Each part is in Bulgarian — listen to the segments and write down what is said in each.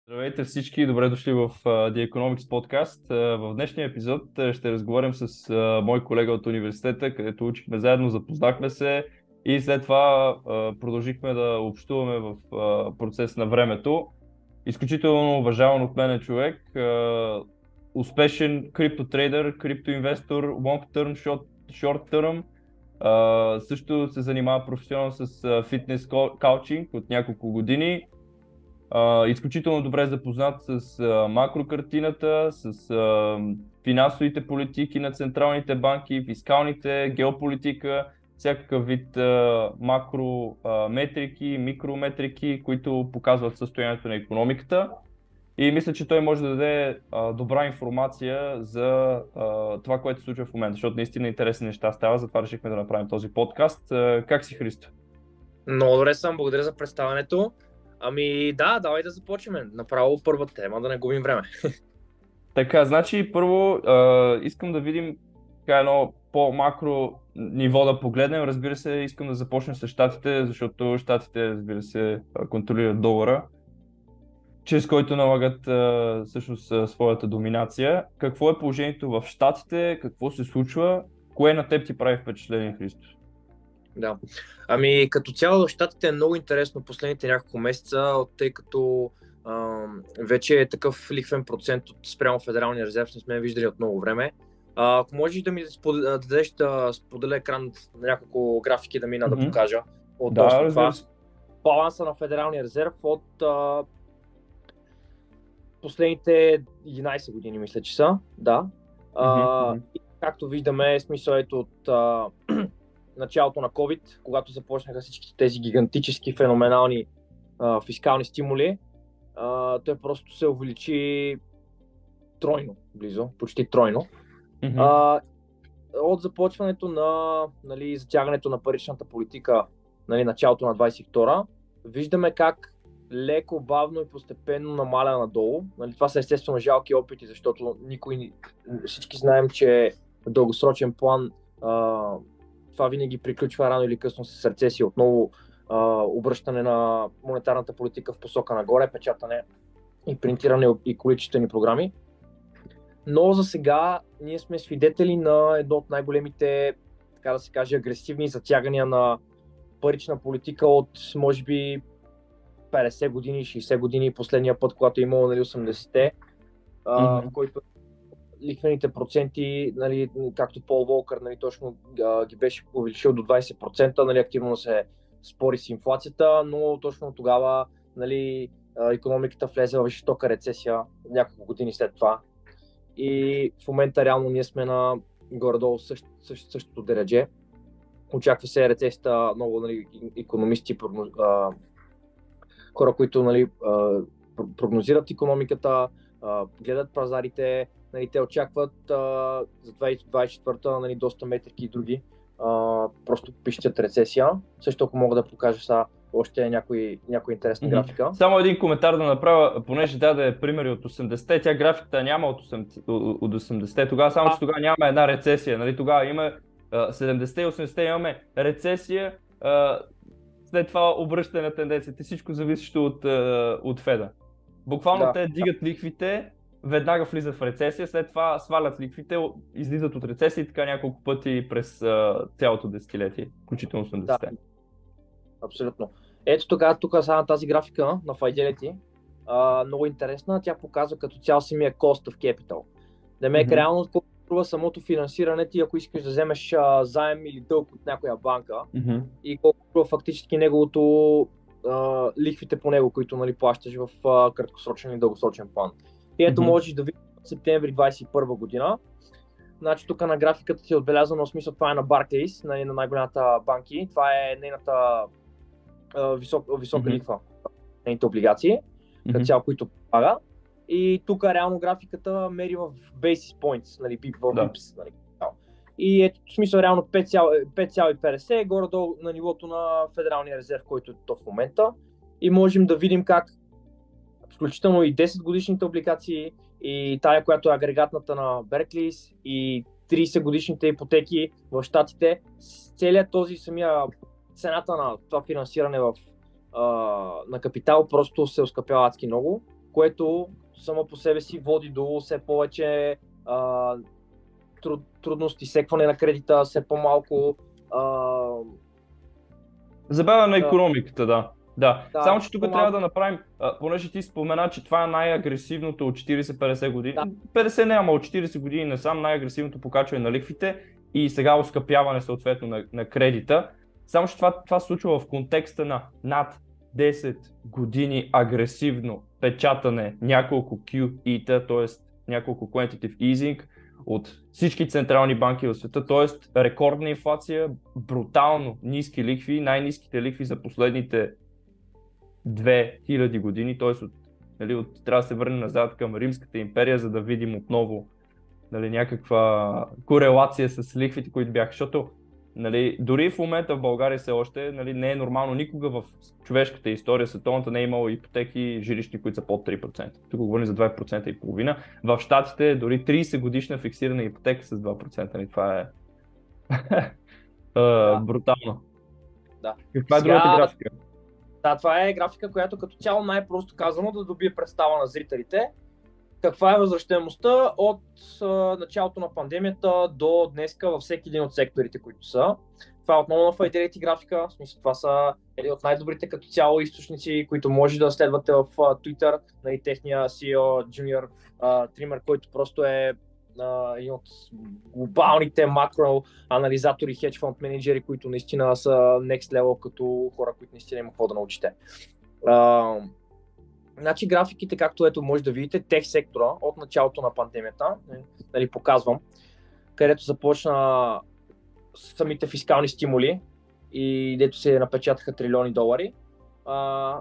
Здравейте всички, добре дошли в The Economics Podcast. В днешния епизод ще разговарям с мой колега от университета, където учихме заедно, запознахме се и след това продължихме да общуваме в процес на времето. Изключително уважаван от мен човек, успешен криптотрейдер, криптоинвестор, long term, short term. Също се занимава професионално с фитнес коучинг от няколко години. Изключително добре запознат с макрокартината, с финансовите политики на централните банки, фискалните, геополитика, всякакъв вид макрометрики, микрометрики, които показват състоянието на икономиката. И мисля, че той може да даде добра информация за това, което се случва в момента, защото наистина интересни неща става, затова решихме да направим този подкаст. Как си, Христо? Много добре съм, благодаря за представянето. Давай да започнем. Направо първа тема, да не губим време. Така, значи първо искам да видим едно по-макро ниво да погледнем. Разбира се, искам да започнем с щатите, защото щатите, разбира се, контролират долара, чрез който налагат всъщност своята доминация. Какво е положението в щатите, какво се случва, кое на теб ти прави впечатление, Христо? Да. Като цяло щатите е много интересно последните няколко месеца, тъй като вече е такъв лихвен процент от спрямо Федералния резерв, не сме виждали от много време. Ако можеш да ми дадеш да споделя екран на няколко графики да мина да покажа относно това. Баланса на Федералния резерв от последните 11 години, мисля, че са. Да. И както виждаме, смисъл ето от началото на COVID, когато започнаха всички тези гигантически, феноменални фискални стимули, той просто се увеличи тройно, близо, почти тройно. От започването на затягането на паричната политика, началото на 22-а, виждаме как леко, бавно и постепенно намаля надолу. Това са естествено жалки опити, защото всички знаем, че в дългосрочен план това винаги приключва рано или късно с рецесия, отново обръщане на монетарната политика в посока нагоре, печатане и принтиране и количествени програми. Но за сега ние сме свидетели на едно от най-големите, така да се каже, агресивни затягания на парична политика от може би 50 години, 60 години, последния път, когато е имало 80-те, в който лихвените проценти, както Пол Волкър точно ги беше увеличил до 20%, активно се спори с инфлацията, но точно тогава икономиката влезе в жестока рецесия няколко години след това. И в момента реално ние сме на горе-долу същото дередже. Очаква се рецесията, много икономисти, хора, които прогнозират икономиката, гледат пазарите, те очакват за 2024-та доста метрики и други, просто пищят рецесия. Също ако мога да покажа сега още някои интересна графика. Само един коментар да направя, понеже даде примери от 80-те, тя графиката няма от 80-те, тогава само че тогава няма една рецесия, тогава има 70-те и 80-те имаме рецесия, след това обръщане на тенденциите, всичко зависещо от Феда. Буквално те дигат лихвите, веднага влизат в рецесия, след това свалят лихвите, излизат от рецесия и така няколко пъти през цялото десетилетие, включително 80-те. Да, абсолютно. Ето тук сега тази графика на Fidelity, много интересна, тя показва като цял самия cost of capital. Демек реално колко струва самото финансиране ти, ако искаш да вземеш заем или дълг от някоя банка и колко струва фактически неговото лихвите по него, които плащаш в краткосрочен и дългосрочен план. И ето можеш да видиш в септември 2021 година. Значи тук на графиката ти е отбелязано, в смисъл това е на Barclays, на най-голямата банки. Това е нейната висока лихва, нейните облигации, като цяло, които пага. И тук реално графиката мери в basis points, в bips. И ето в смисъл реално 5,50 горе-долу на нивото на Федералния резерв, който е то в момента. И можем да видим как включително и 10 годишните облигации и тая, която е агрегатната на Берклис и 30 годишните ипотеки в щатите, целият този самия цената на това финансиране на капитал просто се оскъпява адски много. което само по себе си води до все повече трудности, секване на кредита, все по-малко. Забавя на икономиката, да. Да, само че тук по-малко. трябва да направим, понеже ти спомена, че това е най-агресивното от 40-50 години. Да. 50 няма, от 40 години насам най-агресивното покачване на лихвите и сега оскъпяване съответно на кредита. Само че това се случва в контекста на над 10 години агресивно печатане няколко QE-та, т.е. няколко quantitative easing от всички централни банки в света, т.е. рекордна инфлация, брутално ниски лихви, най-ниските лихви за последните 2000 години, т.е. трябва да се върнем назад към Римската империя, за да видим отново някаква корелация с лихвите, които бяха, защото дори в момента в България все още не е нормално, никога в човешката история световната не е имало ипотеки жилищни, които са под 3%. Тук говорим за 2% и половина. В Щатите дори 30 годишна фиксирана ипотека с 2%. Това е брутално. Да. Каква е другата графика? Да, това е графика, която като цяло най-просто казано да добие представа на зрителите. Каква е възвръщаемостта от началото на пандемията до днеска във всеки един от секторите, които са. Това е отново на Fidelity графика, в смисъл това са един от най-добрите като цяло източници, които може да следвате в Twitter, техния CEO Junior Trimmer, който просто е един от глобалните макроанализатори, хедж фонд менеджери, които наистина са next level като хора, които наистина има какво да научите. Значи графиките, както може да видите, тех сектора от началото на пандемията, показвам, където започна самите фискални стимули и дето се напечатаха трилиони долари.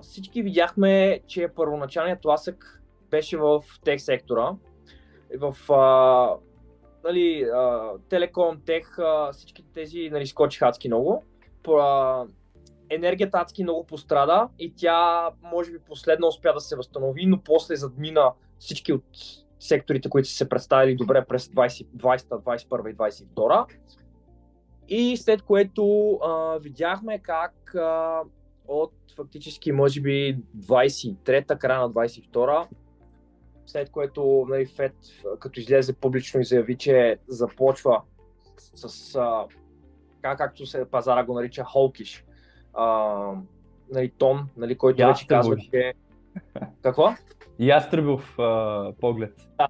Всички видяхме, че първоначалният тласък беше в тех сектора. В телеком, тех, всички тези скочиха адски много. Енергията адски много пострада и тя може би последно успя да се възстанови, но после задмина всички от секторите, които са се представили добре през 2020, 2021 и 2022. И след което видяхме как от фактически може би 23-та, края на 22-та, след което Фед като излезе публично и заяви, че започва с както се пазара го нарича hawkish, тон, който вече казва, че... Какво? Ястребов поглед. Да,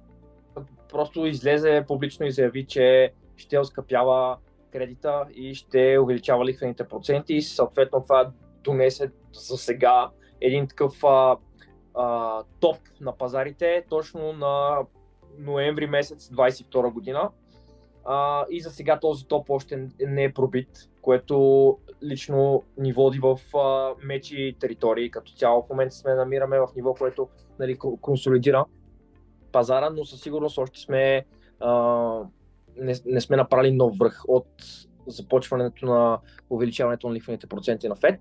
просто излезе публично и заяви, че ще оскъпява кредита и ще увеличава лихвените проценти и съответно това донесе за сега един такъв топ на пазарите точно на ноември месец 22 година. И за сега този топ още не е пробит, което лично ни води в мечи територии. Като цяло в момента сме намираме в ниво, което консолидира пазара, но със сигурност още сме не сме направили нов връх от започването на увеличаването на лихвените проценти на ФЕД.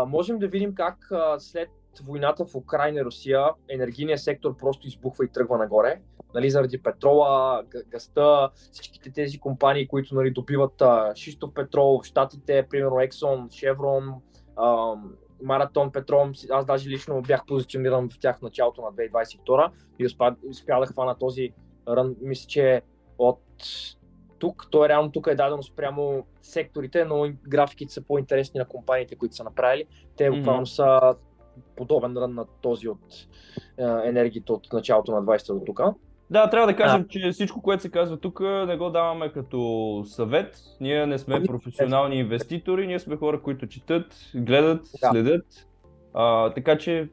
Можем да видим как след войната в Украйна и Русия енергийният сектор просто избухва и тръгва нагоре. Заради петрола, газта, всичките тези компании, които добиват шистов петрол в Щатите, примерно Exxon, Chevron, Marathon Petroleum. Аз даже лично бях позициониран в тях в началото на 2022 и успя да хвана този рън. Мисля, че от тук, то реално тук е дадено спрямо секторите, но графиките са по-интересни на компаниите, които са направили. Те буквално са подобен рън на този от енергията от началото на 20-та до тук. Да, трябва да кажем, че всичко, което се казва тук, не го даваме като съвет. Ние не сме професионални инвеститори, ние сме хора, които четат, гледат, следят. Така че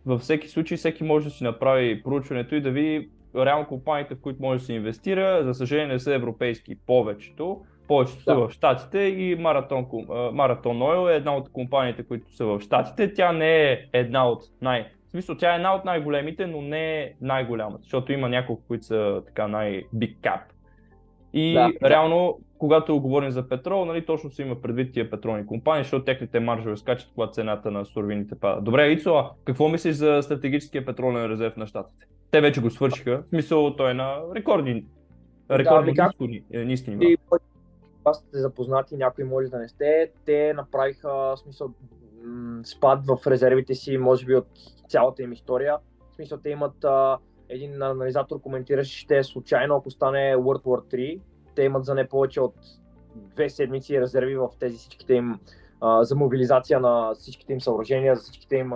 във всеки случай всеки може да си направи проучването и да види реално компаниите, в които може да се инвестира. За съжаление не са европейски повечето. Повечето са в Щатите и Marathon Oil е една от компаниите, които са в Щатите. Тя не е една от в смисъл, тя е една от най-големите, но не е най-голямата, защото има няколко, които са така най-big cap. И реално, когато говорим за петрол, точно се има предвид тия петролни компании, защото техните маржове скачат, когато цената на суровините пада. Добре, Ицо, какво мислиш за стратегическия петролен резерв на Щатите? Те вече го свършиха, в смисъл той е на рекордно ниски нива. Това сте запознати, някои може да не сте, те направиха спад в резервите си, може би от цялата им история. смисъл, те имат един анализатор коментиращ, ще е случайно, ако стане World War 3, те имат за не повече от 2 седмици резерви в тези всичките им за мобилизация на всичките им съоръжения, за всичките им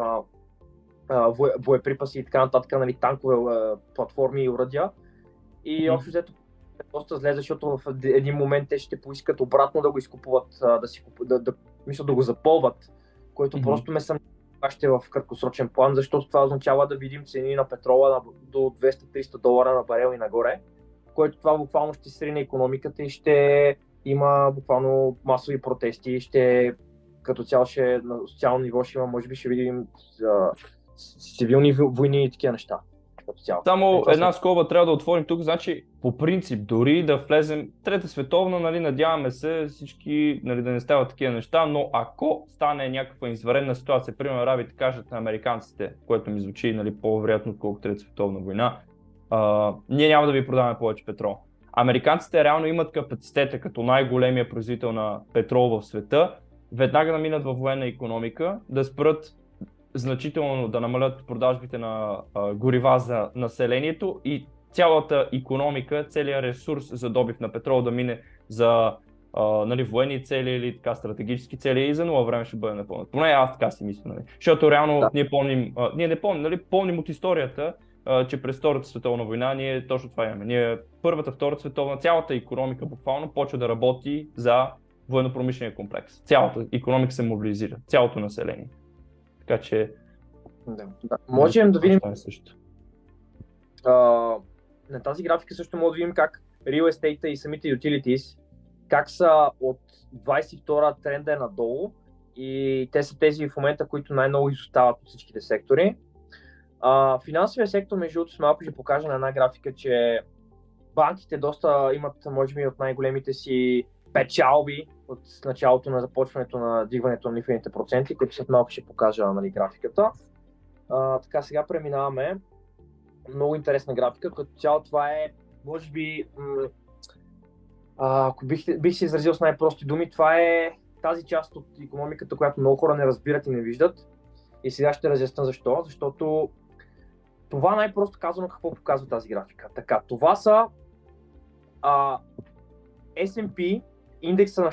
боеприпаси и така нататък, нали, танкове, платформи и уръдия. И общо взето доста зле, защото в един момент те ще поискат обратно да го изкупуват, да го запълват, което просто ме съмнява ще в краткосрочен план, защото това означава да видим цени на петрола до 200-300 долара на барел и нагоре, което това буквално ще срине икономиката и ще има буквално масови протести, като цяло на социално ниво ще има, може би ще видим цивилни войни и такива неща. Само една скоба трябва да отворим тук, значи по принцип, дори да влезем Трета световна, нали, надяваме се всички, нали, да не стават такива неща, но ако стане някаква извънредна ситуация, примерно арабите кажат на американците, което ми звучи, нали, по-вероятно отколкото Трета световна война, ние няма да ви продаваме повече петрол. Американците реално имат капацитета като най-големия производител на петрол в света, веднага да минат във военна икономика, да спрат значително да намалят продажбите на горива за населението и цялата икономика, целият ресурс за добив на петрол да мине за нали, военни цели или така стратегически цели и за нула време ще бъде напълнат. Поне аз така си мисля. Нали. Защото реално ние помним, нали, помним от историята, че през Втората световна война ние точно това имаме. Ние Първата, Втората световна, цялата икономика буквално почва да работи за военно-промишления комплекс. Цялата икономика се мобилизира, цялото население. Така че... Да. Можем да видим... на тази графика също може да видим как real estate и самите utilities, как са от 22-та тренда надолу и те са тези в момента, които най-много изостават от всичките сектори. Финансовия сектор, между другото, малко ще покажа на една графика, че банките доста имат, може би, от най-големите си печалби от началото на започването на дигването на лихвените проценти, които след малко ще покажа, нали, графиката. Така, сега преминаваме. Много интересна графика, като цяло това е, може би, ако бих се изразил с най-прости думи, това е тази част от икономиката, която много хора не разбират и не виждат. И сега ще разясня защо. Защото това най-просто казано какво показва тази графика. Така, това са S&P, индекса на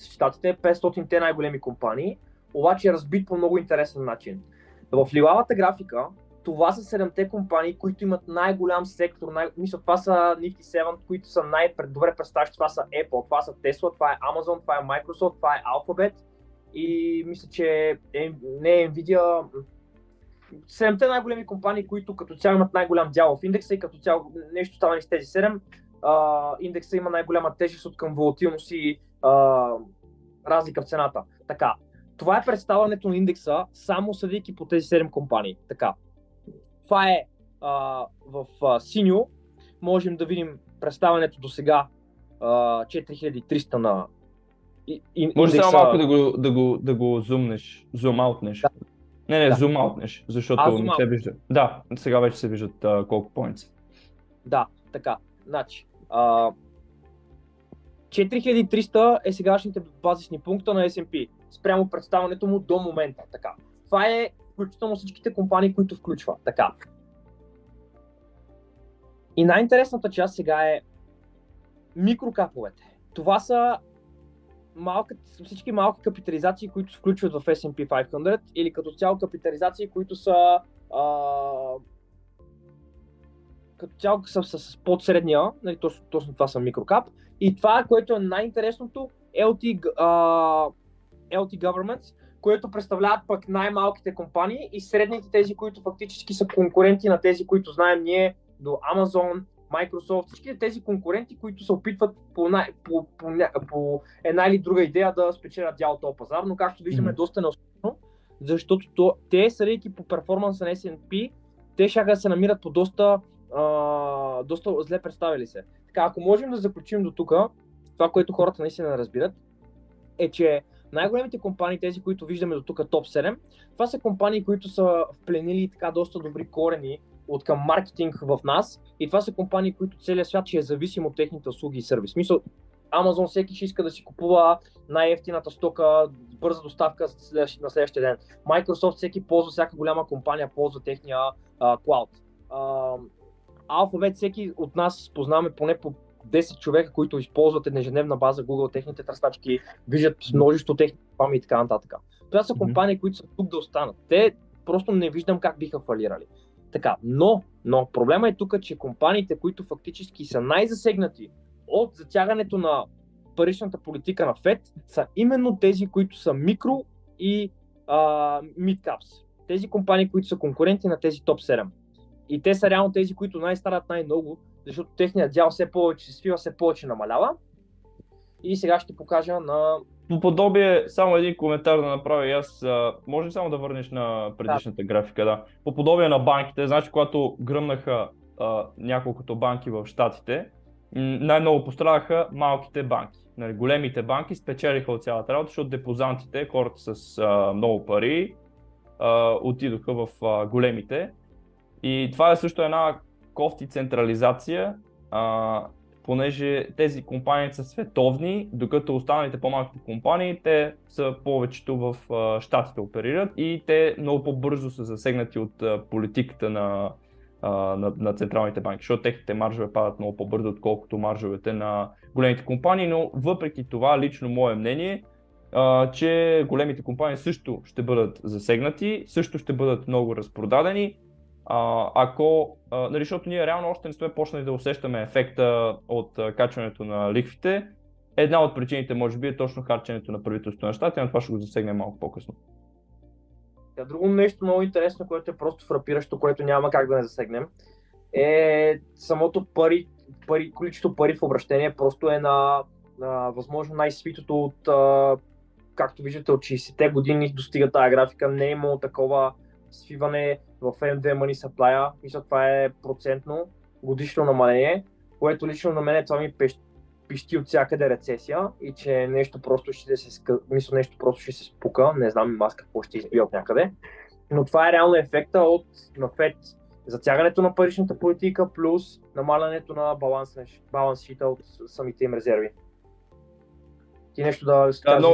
щатите, 500-те най-големи компании, обаче е разбит по много интересен начин. В лилавата графика, това са 7-те компании, които имат най-голям сектор, мисля, това са Nifty 7, които са най-добре представящи, това са Apple, това са Tesla, това е Amazon, това е Microsoft, това е Alphabet и мисля, че не е Nvidia, 7-те най-големи компании, които като цяло имат най-голям дял в индекса и като цяло нещо става с тези 7, индекса има най-голяма тежест от към волатилност и разлика в цената. Така, това е представянето на индекса, само съдейки по тези 7 компании. Така, това е в синьо, можем да видим представянето до сега 4300 на индекса. Може само малко да го зум-аутнеш. Да. Не, зум-аутнеш, защото не се вижда. Да, сега вече се виждат колко поинтс. Да, така, значи 4300 е сегашните базисни пункта на S&P, спрямо представянето му до момента. Така. Това е включително всичките компании, които включва. Така. И най-интересната част сега е микрокаповете. Това са всички малки капитализации, които се включват в S&P 500 или като цяло капитализации, които са като цяло са с подсредния, нали, точно това са микрокап. И това, което е най-интересното, LT Governments, което представляват пък най-малките компании и средните тези, които фактически са конкуренти на тези, които знаем ние до Amazon, Microsoft, всички тези конкуренти, които се опитват по една или друга идея да спечелят дял от този пазар, но както виждаме доста неуспешно, защото те, съдейки по перформанса на S&P, те ще се намират по доста зле представили се. Така, ако можем да заключим до тук, това, което хората наистина не разбират, е, че най-големите компании, тези, които виждаме до тук, топ 7, това са компании, които са впленили така доста добри корени от към маркетинг в нас и това са компании, които целият свят ще е зависим от техните услуги и сервис. Мисъл, Amazon всеки ще иска да си купува най-ефтината стока, бърза доставка на следващия ден. Microsoft всеки ползва, всяка голяма компания ползва техния клауд. Alphabet всеки от нас познаваме поне по 10 човека, които използват ежедневна база Google, техните тръстачки, виждат множество техни реклами и така нататък. Това са компании, които са тук да останат. Те просто не виждам как биха фалирали. Така, но проблема е тук, че компаниите, които фактически са най-засегнати от затягането на паричната политика на Fed, са именно тези, които са микро и mid-caps. Тези компании, които са конкуренти на тези топ 7. И те са реално тези, които най-старат най-много, защото техният дял все повече се свива, все повече намалява. И сега ще покажа на... По подобие, само един коментар да направя и аз. Може ли само да върнеш на предишната графика? Да. По подобие на банките, значи когато гръмнаха няколкото банки в Щатите, най-много пострадаха малките банки. Нали, големите банки спечелиха от цялата работа, защото депозантите, хората с много пари, отидоха в големите. И това е също една кофти централизация, понеже тези компании са световни, докато останалите по-малките компании, те са повечето в Щатите оперират и те много по-бързо са засегнати от политиката на централните банки, защото техните маржове падат много по-бързо, отколкото маржовете на големите компании, но въпреки това, лично мое мнение, че големите компании също ще бъдат засегнати, също ще бъдат много разпродадени. Нали, защото ние реално още не сме почнали да усещаме ефекта от качването на лихвите. Една от причините може би е точно харченето на правителството на щатите, но това ще го засегнем малко по-късно. Друго нещо много интересно, което е просто фрапиращо, което няма как да не засегнем, е самото количество пари в обращение просто е на възможно най-свитото от, както виждате, от 60-те години достига тази графика, не е имало такова свиване в M2 Money Supply, мисля, това е процентно годишно намаление, което лично на мен това ми пищи от всякъде рецесия и че нещо просто ще се спука, не знам аз какво ще избия от някъде, но това е реално ефекта на Fed, затягането на паричната политика плюс намалянето на баланс шита от самите им резерви. Ти нещо да скажеш?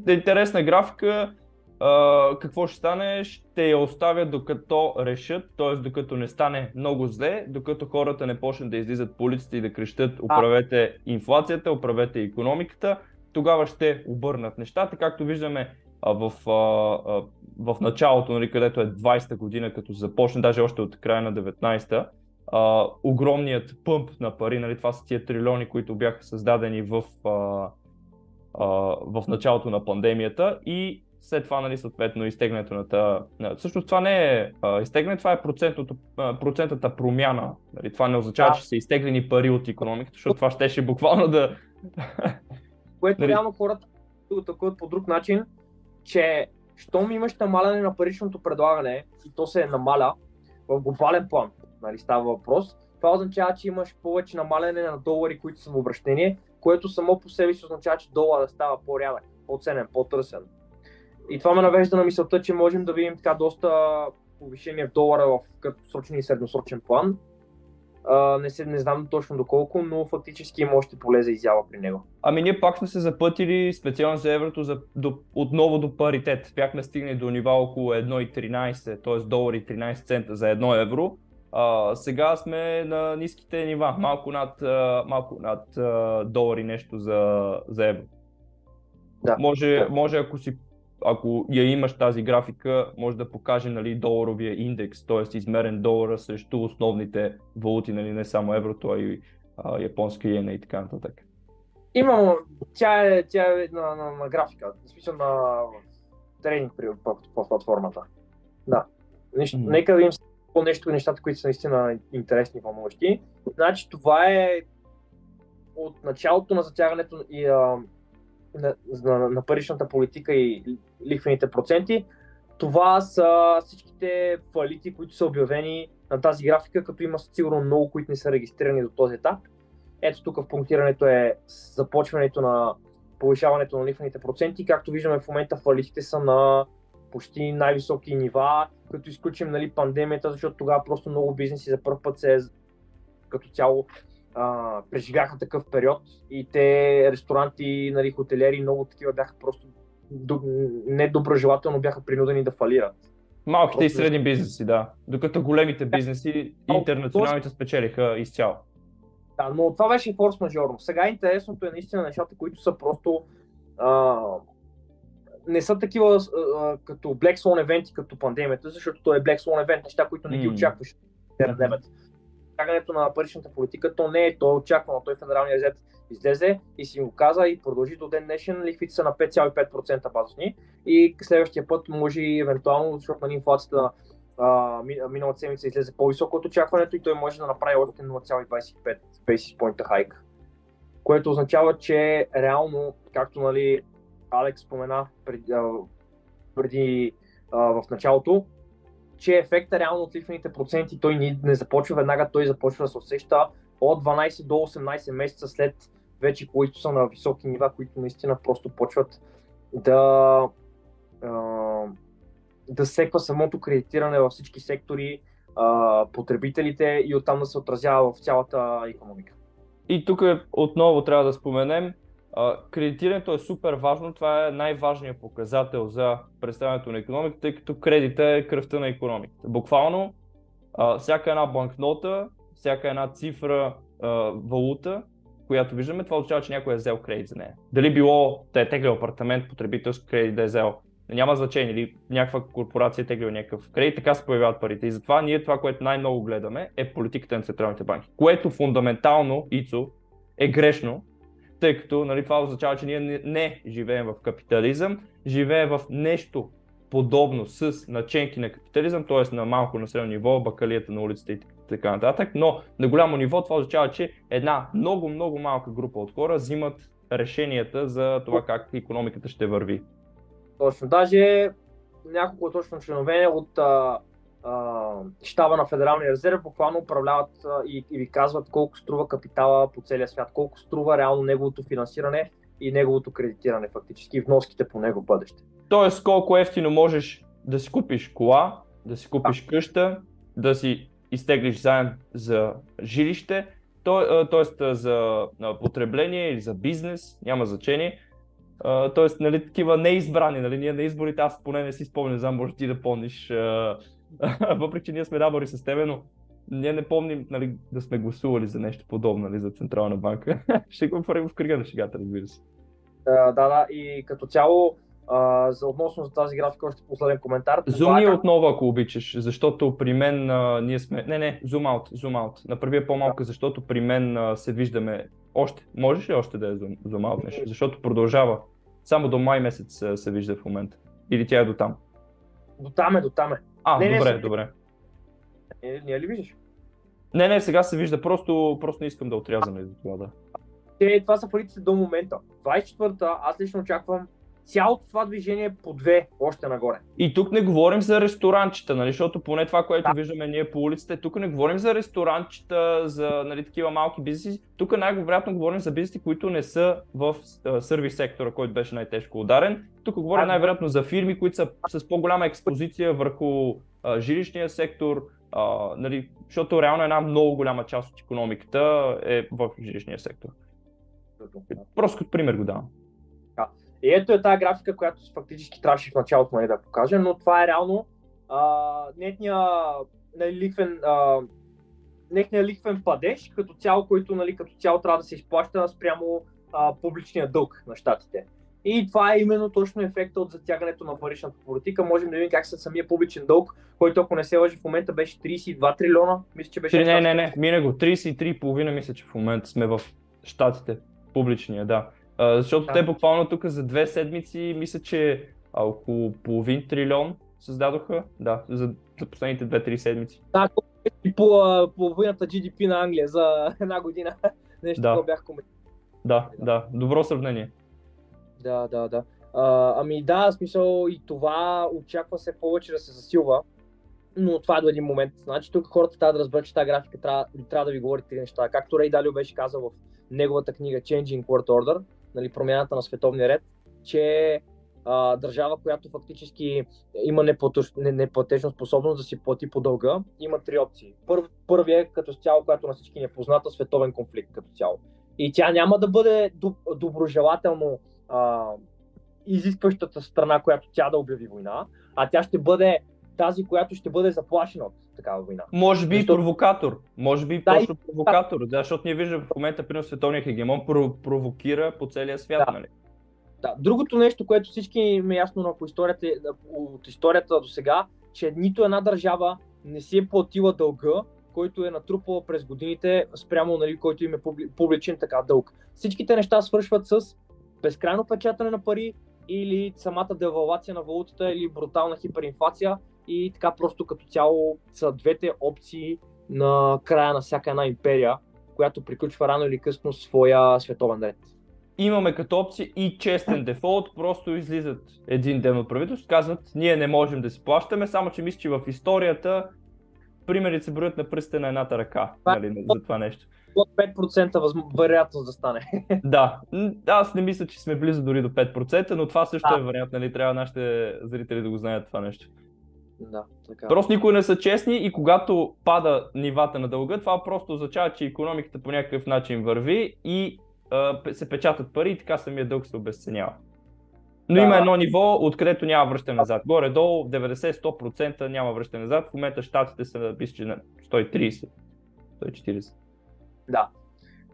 Интересна графика. Какво ще стане? Ще я оставя докато решат, т.е. докато не стане много зле, докато хората не почнат да излизат по улиците и да крещят оправете инфлацията, оправете икономиката, тогава ще обърнат нещата, както виждаме в началото, нали, където е 20-та година, като започне, даже още от края на 19-та, огромният пъмп на пари, нали, това са тия трилиони, които бяха създадени в началото на пандемията и след това, нали, съответно, изтеглянето на тази... Всъщност това не е изтегляне, това е процентната промяна. Нали, това не означава, че са изтеглени пари от икономиката, защото това щеше буквално да... Което реално хората атакуват по друг начин, че щом имаш намаляне на паричното предлагане и то се намаля в глобален план, нали, става въпрос, това означава, че имаш повече намаляне на долари, които са в обращение, което само по себе си означава, че доларът става по-рядък, по-ценен, по-търсен. И това ме навежда на мисълта, че можем да видим така доста повишение в долара в краткосрочен и средносрочен план. Не знам точно доколко, но фактически има още поле за изява при него. Ние пак сме се запътили специално за еврото отново до паритет. Бяхме стигнали до нива около 1,13, т.е. долари 13 цента за 1 евро. Сега сме на ниските нива, малко над долари нещо за евро. Да. Може ако я имаш тази графика, може да покаже, нали, доларовия индекс, т.е. измерен долара срещу основните валути, нали, не само еврото, а и японска иена и така нататък. Имам, тя е на графика, в смисъл на тренинг по платформата. Да. Нека да видим по-нещо нещата, които са наистина интересни и вълнуващи. Значи това е от началото на затягането и на паричната политика и лихвените проценти. Това са всичките фалити, които са обявени на тази графика, като има сигурно много, които не са регистрирани до този етап. Ето тук в пунктирането е започването на повишаването на лихвените проценти. Както виждаме в момента фалитите са на почти най-високи нива, като изключим, нали, пандемията, защото тогава просто много бизнеси за първ път като цяло преживяха такъв период и те ресторанти, нали, хотелиери, много такива бяха просто недоброжелателно бяха принудени да фалират. Малките и средни бизнеси, да. Докато големите бизнеси, интернационалните спечелиха изцяло. Да, но това беше форс-мажорно. Сега интересното е наистина нещата, които са просто не са такива като Black Swan евенти, като пандемията, защото то е Black Swan евент, неща, които не ги очакваш. Тягането на паричната политика, то не е, то е очаквано. Той Федералния резерв излезе и си го каза и продължи до ден днешен, лихвите са на 5,5% базисни и следващия път може и евентуално, защото на инфлацията миналата седмица излезе по-високо от очакването и той може да направи още 0,25 basis point хайк. Което означава, че реално, както нали, Алекс спомена преди в началото, че ефекта реално от лихвените проценти той не започва веднага, той започва да се усеща от 12 до 18 месеца след вече, които са на високи нива, които наистина просто почват да секва самото кредитиране във всички сектори, потребителите и оттам да се отразява в цялата икономика. И тук отново трябва да споменем, кредитирането е супер важно, това е най-важният показател за представянето на икономиката, тъй като кредита е кръвта на икономиката. Буквално всяка една банкнота, всяка една цифра валута, която виждаме, това означава, че някой е взел кредит за нея. Дали било да е теглил апартамент, потребителски кредит да е взел, няма значение, или някаква корпорация е теглила някакъв кредит, така се появяват парите. И затова ние това, което най-много гледаме, е политиката на централните банки, което фундаментално, Ицо, е грешно, тъй като нали, това означава, че ние не живеем в капитализъм, живеем в нещо подобно с наченки на капитализъм, т.е. на малко населено ниво, бакалията на улицата и така нататък, но на голямо ниво това означава, че една много малка група от хора взимат решенията за това как икономиката ще върви. Точно, даже няколко точно членове от щаба на Федералния резерв буквално управляват и ви казват колко струва капитала по целия свят, колко струва реално неговото финансиране и неговото кредитиране фактически, вноските по него бъдеще. Тоест колко ефтино можеш да си купиш кола, да си купиш къща, да си изтеглиш заем за жилище, т.е. за потребление или за бизнес, няма значение. Тоест, нали, такива неизбрани, нали, ние на изборите, аз поне не си спомням, не знам, може ти да помниш, въпреки че ние сме набори с тебе, но ние не помним нали, да сме гласували за нещо подобно, нали, за Централна банка. Ще го правим в кръга на шегата, разбира се. Да, и като цяло, относно за тази графика, още последен коментар. Зумни отново, ако обичаш, защото при мен ние сме... Не, zoom out. Направи е по-малко, защото при мен се виждаме още. Можеш ли още да е zoom out нещо? Защото продължава. Само до май месец се вижда в момента. Или тя е до там? До там е. Добре. Не ли виждаш? Не, сега се вижда. Просто не искам да отрязваме за това, да. Това са парите до момента. 24-та, аз лично очаквам цялото това движение по две още нагоре. И тук не говорим за ресторанчета, нали, защото поне това, което виждаме ние по улиците, тук не говорим за ресторанчета, за нали, такива малки бизнеси, тук най-вероятно говорим за бизнеси, които не са в сервис сектора, който беше най-тежко ударен. Тук говорим най-вероятно за фирми, които са с по-голяма експозиция върху жилищния сектор, нали, защото реално една много голяма част от икономиката е в жилищния сектор. Просто като пример го давам. И ето е тази графика, която фактически трябваше в началото нали, да покажа, но това е реално нетния лихвен падеж, като цяло, който нали, като цяло трябва да се изплаща спрямо публичния дълг на щатите. И това е именно точно ефекта от затягането на паричната политика. Можем да видим как със самия публичен дълг, който ако не се лъжи в момента беше 32 трилиона. Мисля, че беше... Не, мина го. 33,5 мисля, че в момента сме в щатите. Публичния, да. Защото те буквално тук за 2 седмици, мисля, че около половин трилион създадоха, да, за последните 2-3 седмици. Да, и половината GDP на Англия за една година. Нещо това бях коментирал. Да, добро сравнение. Да. Смисъл и това очаква се повече да се засилва, но това е до един момент. Значи тук хората трябва да разберат, че тази графика трябва да ви говори три неща. Както Рей Далио беше казал в неговата книга Changing World Order, нали, промяната на световния ред, че държава, която фактически има неплатежна способност да си плати по дълга, има три опции. Първият е като цяло, която на всички ни е позната, световен конфликт като цяло. И тя няма да бъде доброжелателно изискващата страна, която тя да обяви война, а тя ще бъде тази, която ще бъде заплашена от такава война. Може би и провокатор. Може би точно провокатор. Да, защото ние виждаме в момента, примерно, световния хегемон провокира по целия свят. Да. Нали? Да. Другото нещо, което всички им е ясно от историята до сега, че нито една държава не си е платила дълга, който е натрупала през годините спрямо, нали, който им е публичен така дълг. Всичките неща свършват с безкрайно печатане на пари или самата девалвация на валутата или брутална хиперинфлация и така просто като цяло са двете опции на края на всяка една империя, която приключва рано или късно своя световен ред. Имаме като опция и честен дефолт, просто излизат един ден от правителството, казват, ние не можем да си плащаме, само че мисля, че в историята примерите се броят на пръстите на едната ръка, нали, за това нещо. От 5% вероятност да стане. Да, аз не мисля, че сме близо дори до 5%, но това също е вариант, нали, трябва нашите зрители да го знаят това нещо. Да, така. Просто никой не са честни и когато пада нивата на дълга, това просто означава, че икономиката по някакъв начин върви и се печатат пари и така самия дълг се обезценява. Но има едно ниво, откъдето няма връщане назад. Горе-долу 90-100% няма връщане назад. В момента щатите са на 130, 140. Да,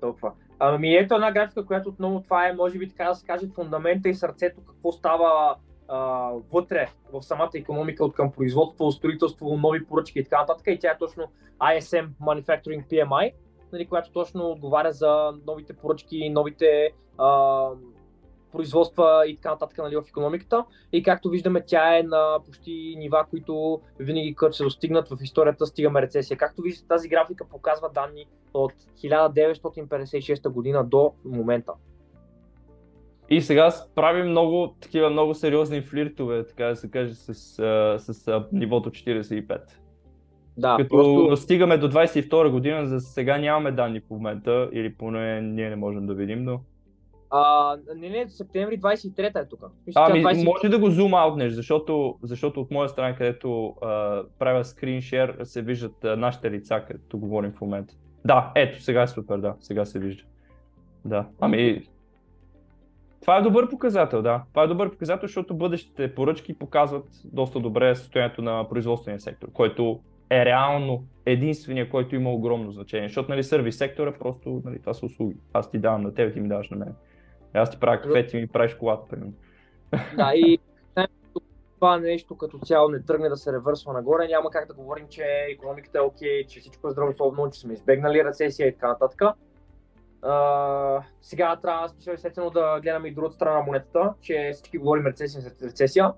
толкова. Ами ето една графика, която отново това е, може би така да се каже, фундамента и сърцето, какво става вътре в самата икономика от към производство, строителство, нови поръчки и така нататък. И тя е точно ISM Manufacturing PMI, нали, която точно отговаря за новите поръчки, новите производства и така нататък, нали, в икономиката. И както виждаме, тя е на почти нива, които винаги като се достигнат в историята, стигаме рецесия. Както виждате, тази графика показва данни от 1956 година до момента. И сега правим много сериозни флиртове, така да се каже, с нивото 45. Да, като стигаме до 22 година, за сега нямаме данни в момента, или поне ние не можем да видим, но... Не, септември 23-та е тук. Може да го зум аутнеш, защото от моя страна, където правя скриншер, се виждат нашите лица, като говорим в момента. Да, ето, сега е супер, да, сега се вижда. Да, това е добър показател, да. Това е добър показател, защото бъдещите поръчки показват доста добре състоянието на производствения сектор, който е реално единствения, който има огромно значение, защото, нали, сервис сектора просто, нали, това са услуги. Аз ти давам на теб, ти ми даваш на мен. Аз ти правя кафе, ти ми правиш колата, примерно. Да, и това нещо като цяло не тръгне да се ревърсва нагоре, няма как да говорим, че икономиката е окей, че всичко е здравословно, че сме избегнали рецесия и така нататък. Сега трябва естествено да гледаме и другата страна на монетата, че всички говорим рецесия.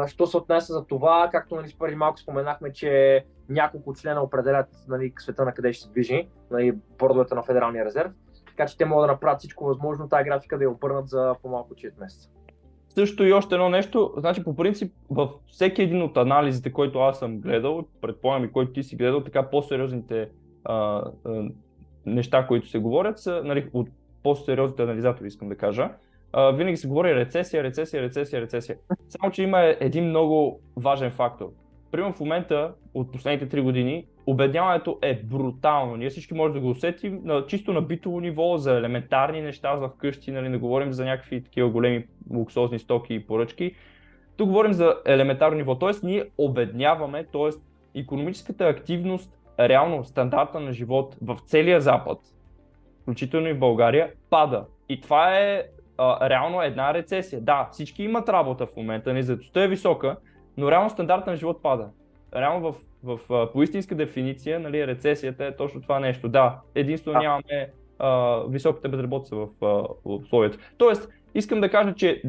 Що се отнася за това, както, нали, преди малко споменахме, че няколко члена определят, нали, света на къде ще се движи, нали, бордовете на Федералния резерв, така че те могат да направят всичко възможно тази графика да я обърнат за по-малко 4 месеца. Също и още едно нещо, значи по принцип във всеки един от анализите, който аз съм гледал, предполагам и който ти си гледал, така по-сериозните неща, които се говорят, са, нали, от по-сериозните анализатори, искам да кажа. Винаги се говори рецесия. Само че има един много важен фактор. Примерно в момента, от последните 3 години, обедняването е брутално. Ние всички можем да го усетим чисто на битово ниво, за елементарни неща за вкъщи, нали, не говорим за някакви такива големи луксозни стоки и поръчки. Тук говорим за елементарно ниво, т.е. ние обедняваме, т.е. икономическата активност, реално стандарта на живот в целия Запад, включително и в България, пада. И това е реално една рецесия. Да, всички имат работа в момента, незаетостта е висока, но реално стандарта на живот пада. Реално по истинска дефиниция, нали, рецесията е точно това нещо. Да, единствено нямаме високата безработица в условията. Тоест, искам да кажа, че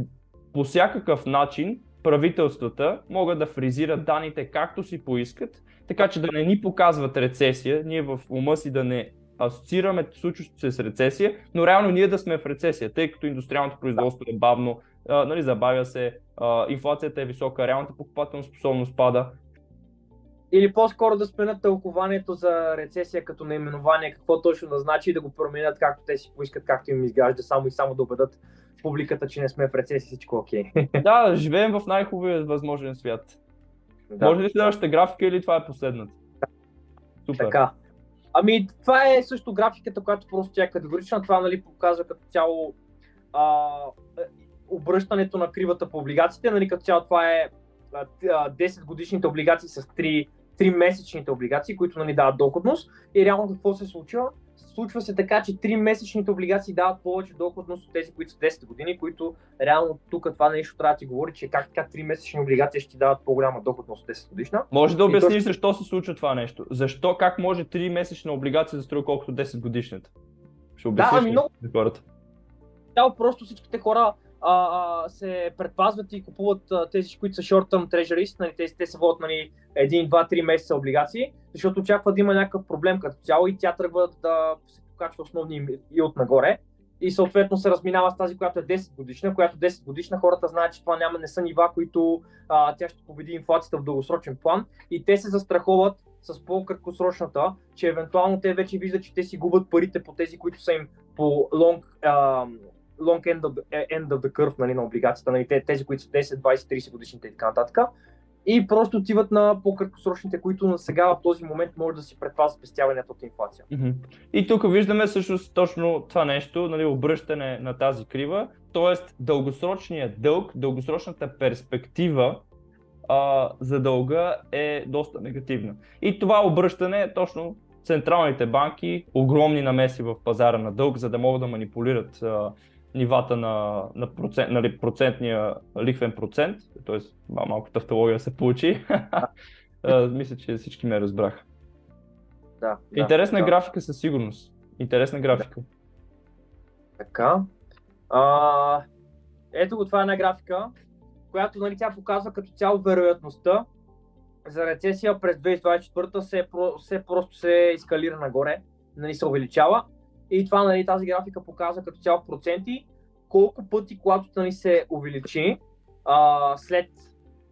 по всякакъв начин правителствата могат да фризират данните както си поискат, така че да не ни показват рецесия, ние в ума си да не асоциираме случващото се с рецесия, но реално ние да сме в рецесия, тъй като индустриалното производство е бавно, нали, забавя се, инфлацията е висока, реалната покупателна способност пада. Или по-скоро да сменят тълкованието за рецесия като наименование, какво точно да значи и да го променят както те си поискат, както им изгражда, само и само да убедат публиката, че не сме в рецесия, всичко окей. Да, живеем в най-хубавия възможен свят. Може ли следващата графика или това е последната? Супер. Така. Ами, това е също графиката, която просто тя е категорична. Това, нали, показва като цяло обръщането на кривата по облигациите. Нали, като цяло това е 10 годишните облигации с 3 месечните облигации, които, нали, дават доходност. И реално какво се случва? Случва се така, че 3 месечните облигации дават повече доходност от тези, които са 10 години, които реално тук това нещо трябва да ти говори, че как 3 месечни облигации ще ти дават по-голяма доходност от 10 годишна. Може да обясниш защо се случва това нещо? Защо, как може 3 месечна облигация да струва колкото 10 годишната? Ще обясниш ли на хората? Да, просто всичките хора се предпазват и купуват тези, които са short-term treasuries, нали, те се водят, нали, 1, 2, 3 месеца облигации, защото очаква да има някакъв проблем като цяло и тя тръгва да се покачва основни и отнагоре. И съответно се разминава с тази, която е 10 годишна, която 10 годишна хората знаят, че това не са нива, които тя ще победи инфлацията в дългосрочен план и те се застраховат с по-краткосрочната, че евентуално те вече виждат, че те си губят парите по тези, които са им по long end of the curve, нали, на облигацията, нали, тези, които са 10, 20, 30 годишните и така нататък. И просто отиват на по-краткосрочните, които сега в този момент може да си предпазват спестяването от инфлация. И тук виждаме всъщност точно това нещо, нали, обръщане на тази крива, т.е. дългосрочният дълг, дългосрочната перспектива за дълга е доста негативна. И това обръщане е точно централните банки, огромни намеси в пазара на дълг, за да могат да манипулират нивата на процентния лихвен процент, т.е. малко тавтология се получи. Мисля, че всички ме разбраха. Да, интересна графика със сигурност. Интересна графика. Да. Така. Ето го, това е една графика, която, нали, тя показва като цяло вероятността за рецесия през 2024 все просто се ескалира нагоре, нали, се увеличава. И това, нали, тази графика показва като цяло проценти, колко пъти колапсата, нали, се увеличи след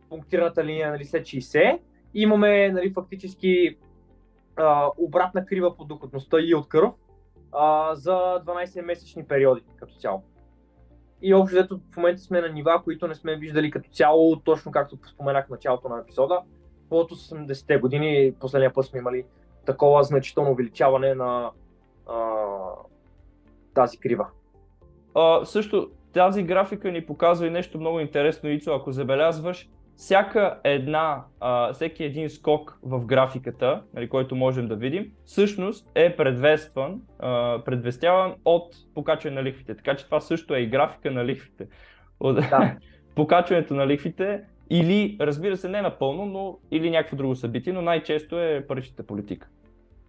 пунктираната линия, нали, след 60. И имаме, нали, фактически обратна крива по доходността и от кърв за 12-месечни периоди като цяло. И общо взето в момента сме на нива, които не сме виждали като цяло, точно както споменах в началото на епизода. От 80-те години последния път сме имали такова значително увеличаване на тази крива. Също тази графика ни показва и нещо много интересно, Ицо, ако забелязваш, всеки един скок в графиката, нали, който можем да видим, всъщност е предвестяван от покачване на лихвите. Така че това също е и графика на лихвите. Да. Покачването на лихвите или, разбира се, не напълно, но или някакво друго събитие, но най-често е паричната политика.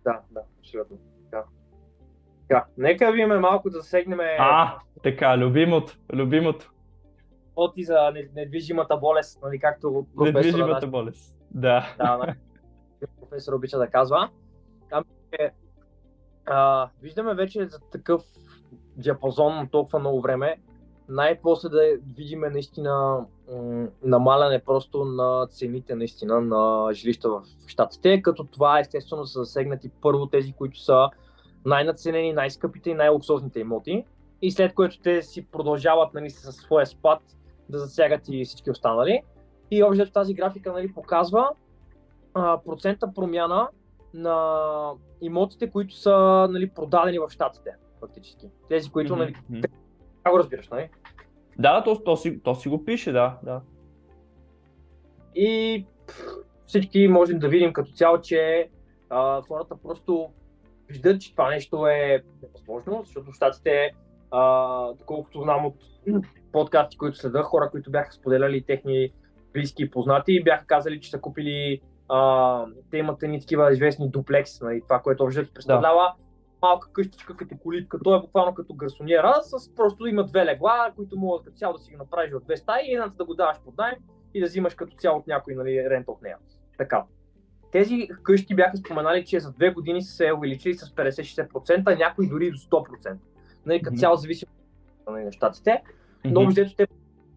Да, абсолютно. Да. Така, нека видим малко да засегнем... Така, любимото. И за недвижимата болест, нали, както недвижимата болест, да. Професор обича да казва. Виждаме вече за такъв диапазон толкова много време, най-после да видим наистина намаляне просто на цените наистина на жилища в щатите, като това естествено са засегнати първо тези, които са най-надценени, най-скъпите и най-луксозните имоти, и след което те си продължават, нали, със своя спад да засягат и всички останали. И общо тази графика, нали, показва процента промяна на имотите, които са, нали, продадени в щатите, фактически. Тези, които, нали, как го разбираш, нали? Да, то си го пише, да. И всички можем да видим като цяло, че хората просто виждат, че това нещо е невъзможно, защото в щатите, доколкото знам от подкасти, които следвах, хора, които бяха споделяли техни близки и познати, бяха казали, че са купили, те имат едни такива известни дуплекс, нали, това, което общо представлява малка къщичка като колитка, то е буквално като гарсониера, просто има две легла, които могат като цяло да си ги направиш в две стаи и едната да го даваш под наем и да взимаш като цяло от някой, нали, рента от нея. Така. Тези къщи бяха споменали, че за 2 години са се увеличили с 50-60%, някои дори до 100%. Нали, като цяло зависи от нещатите, но общо те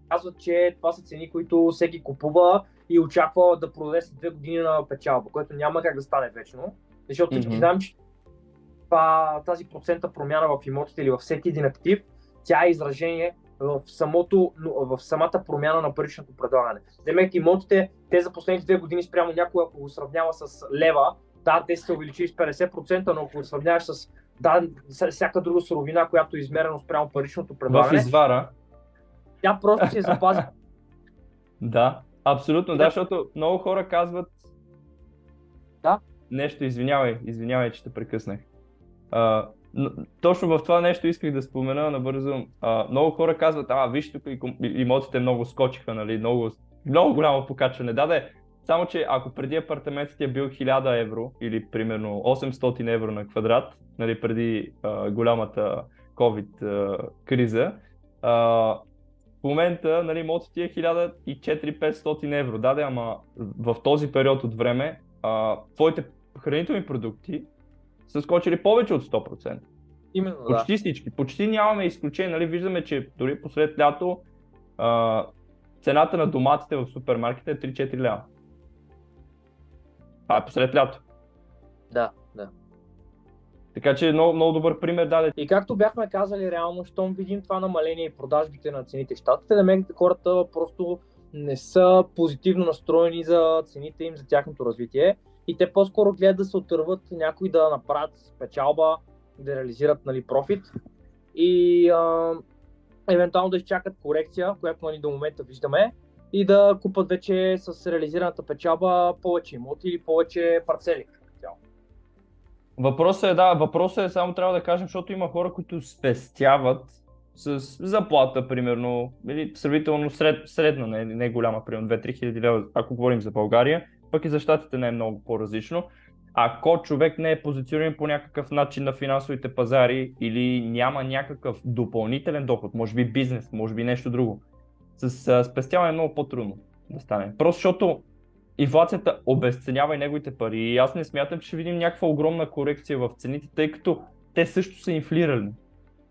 казват, че това са цени, които всеки купува и очаква да продаде след 2 години на печалба, което няма как да стане вечно, защото всички знаем, че тази процента промяна в имотите или във всеки един актив, тя е изражение в самата промяна на паричното предлагане. Демек имотите, те за последните 2 години спрямо някой, ако го сравнява с лева, да, те се увеличили с 50%, но ако го сравняваш с всяка друга суровина, която е измерена спрямо паричното предлагане, В извара. тя просто се запази. Да, абсолютно, да, защото много хора казват Да. нещо, извинявай, че те прекъснах. Точно в това нещо исках да спомена набързо. Много хора казват, виж тук имотите много скочиха, нали, много голямо покачване. Да, само че ако преди апартаментът ти е бил 1000 евро или примерно 800 евро на квадрат, нали, преди голямата COVID криза, в момента, нали, имотът ти е 1400-500 евро. Да, ама в този период от време твоите хранителни продукти са скочили повече от 100%. Именно, почти всички. Почти нямаме изключение. Нали? Виждаме, че дори посред лято цената на доматите в супермаркета е 3-4 лева. Посред лято. Да. Така че много, много добър пример даде. И както бяхме казали, реално, щом видим това намаление и продажбите на цените в щатите, да мен хората просто не са позитивно настроени за цените им, за тяхното развитие. И те по-скоро гледат да се отърват някои да направят печалба, да реализират, нали, профит и евентуално да изчакат корекция, която, нали, до момента виждаме, и да купат вече с реализираната печалба повече имоти или повече парцели. Въпросът е, само трябва да кажем, защото има хора, които спестяват с заплата, примерно, или сравнително средна, не голяма, примерно 2-3 хиляди лева, ако говорим за България, пък и за щатите не е много по-различно. Ако човек не е позициониран по някакъв начин на финансовите пазари или няма някакъв допълнителен доход, може би бизнес, може би нещо друго, с спестяване е много по-трудно да стане. Просто защото инфлацията обезценява и неговите пари и аз не смятам, че ще видим някаква огромна корекция в цените, тъй като те също са инфлирали.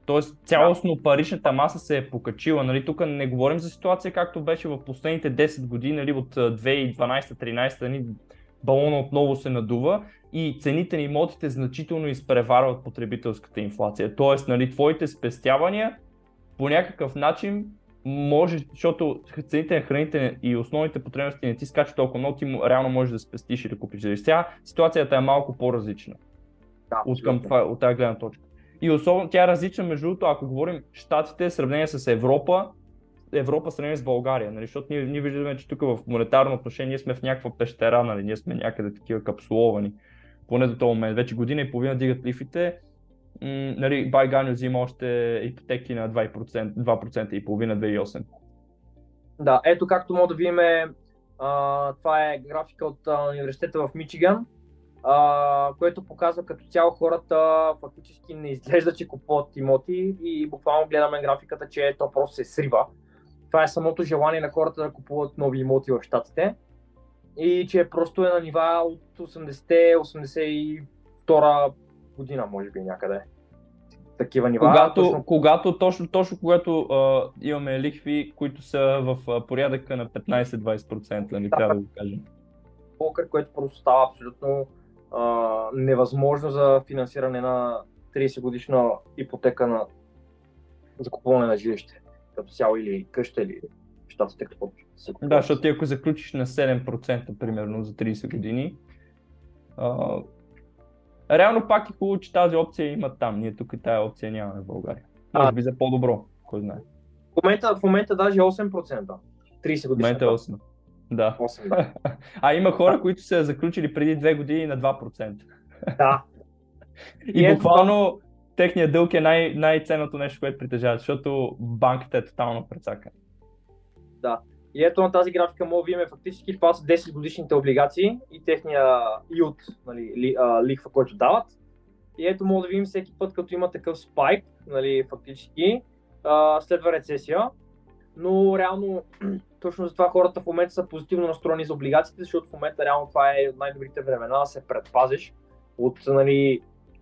Тоест цялостно паричната маса се е покачила. Нали? Тук не говорим за ситуация както беше в последните 10 години, нали? От 2012-13, нали? Балона отново се надува и цените на имотите значително изпреварват потребителската инфлация. Тоест, нали, твоите спестявания по някакъв начин може, защото цените на храните и основните потребности не ти скачат толкова много, ти реално можеш да спестиш и да купиш. Сега ситуацията е малко по-различна от тази гледна точка. И особено тя е различна, между другото, ако говорим щатите в сравнение с Европа в сравнение с България, нали? Защото ние виждаме, че тук в монетарно отношение ние сме в някаква пещера, нали? Ние сме някъде такива капсуловани, поне до този момент. Вече година и половина дигат лихвите, нали, Байганю взима още ипотеки на 2% и половина 2008. Да, ето както може да видим, това е графика от университета в Мичиган, което показва като цяло хората фактически не изглежда, че купуват имоти и буквално гледаме графиката, че то просто се срива. Това е самото желание на хората да купуват нови имоти в щатите и че просто е на нива от 80-82 година, може би някъде. Такива нива. Когато имаме лихви, които са в порядъка на 15-20%, нали, трябва да го кажем. Покър, което просто става абсолютно невъзможно за финансиране на 30 годишна ипотека за купуване на жилище. Като цяло или къща, или щатите, какво се купува. Да, защото ти ако заключиш на 7% примерно за 30 години, реално пак е хубаво, че тази опция има там. Ние тук и тази опция нямаме в България. Може би за по-добро, кой знае. В момента даже 8%. 30 годишна. В момента е 8%. Да. 8, да. Има хора, които са заключили преди 2 години на 2%. Да. И буквално техният дълг е най-ценното нещо, което притежават, защото банката е тотално прецакана. Да. И ето на тази графика може да видим фактически това са 10 годишните облигации и техния yield, нали, лихва, който дават. И ето може да видим всеки път, като има такъв спайк, нали, фактически, следва рецесия. Но реално, точно за това хората в момента са позитивно настроени за облигациите, защото в момента реално това е най-добрите времена да се предпазиш от, нали,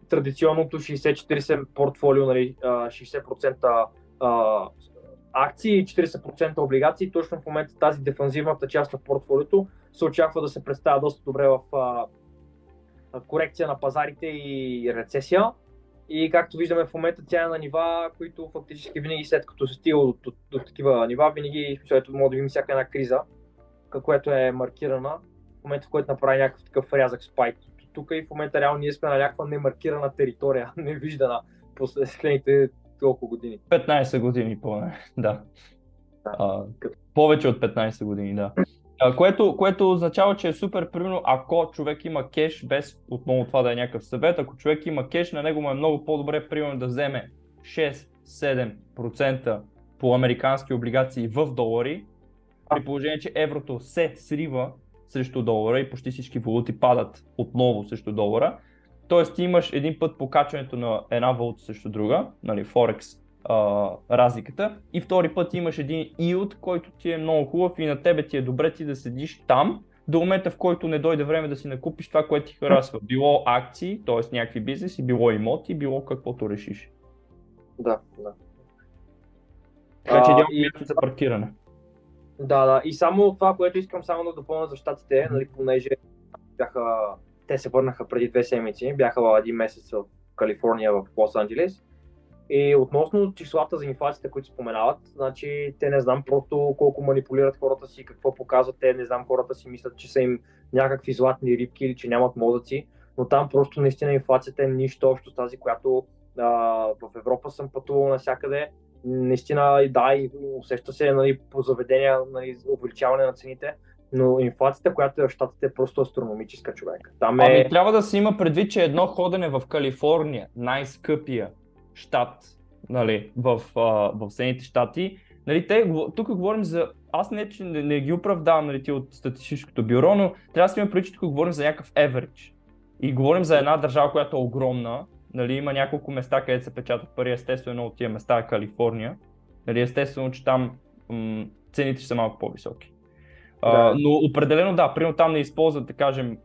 традиционното 60-40 портфолио, нали, 60% акции и 40% облигации. Точно в момента тази дефанзивната част на портфолиото се очаква да се представя доста добре в корекция на пазарите и рецесия. И както виждаме в момента, тя е на нива, които фактически винаги след като се стига до такива нива, винаги може да видим всяка една криза, която е маркирана, в момента в който направи някакъв такъв рязък спайк. Тук и в момента реално ние сме на някаква немаркирана територия, невиждана през последните толкова години. 15 години поне, да. Повече от 15 години, да. Което означава, че е супер, примерно, ако човек има кеш, без отново това да е някакъв съвет, ако човек има кеш, на него му е много по-добре, примерно, да вземе 6-7% по американски облигации в долари, при положение, че еврото се срива срещу долара и почти всички валути падат отново срещу долара. Тоест ти имаш един път покачването на една валута срещу друга, нали, Форекс, разликата, и втори път имаш един yield, който ти е много хубав и на тебе ти е добре ти да седиш там до момента, в който не дойде време да си накупиш това, което ти харесва. Било акции, т.е. някакви бизнеси, било имоти, било каквото решиш. Да. Така че идеално място за паркиране. Да. И само това, което искам само да допълня за щатите, нали, понеже те се върнаха преди 2 седмици, бяха един месец в Калифорния, в Лос-Анджелес. И относно числата за инфлацията, които споменават, значи те не знам просто колко манипулират хората си, какво показват те, не знам, хората си мислят, че са им някакви златни рибки или че нямат мозъци, но там просто наистина инфлацията е нищо общо с тази, която в Европа съм пътувал навсякъде. Наистина, да, и усеща се, нали, по заведения, нали, увеличаване на цените, но инфлацията, която е в щатите, е просто астрономическа, човек. Ами трябва да се има предвид, че едно ходене в Калифорния, най-скъпия щат, нали, в Съединените щати, нали, тук говорим за, аз не ги оправдавам, нали, ти от статистическото бюро, но трябва да се има предвид, че тук говорим за някакъв average. И говорим за една държава, която е огромна, нали, има няколко места, където се печатат пари, естествено от тия места е Калифорния, нали, естествено, че там цените ще са малко по-високи. Но определено да, примерно там не използват, да кажем,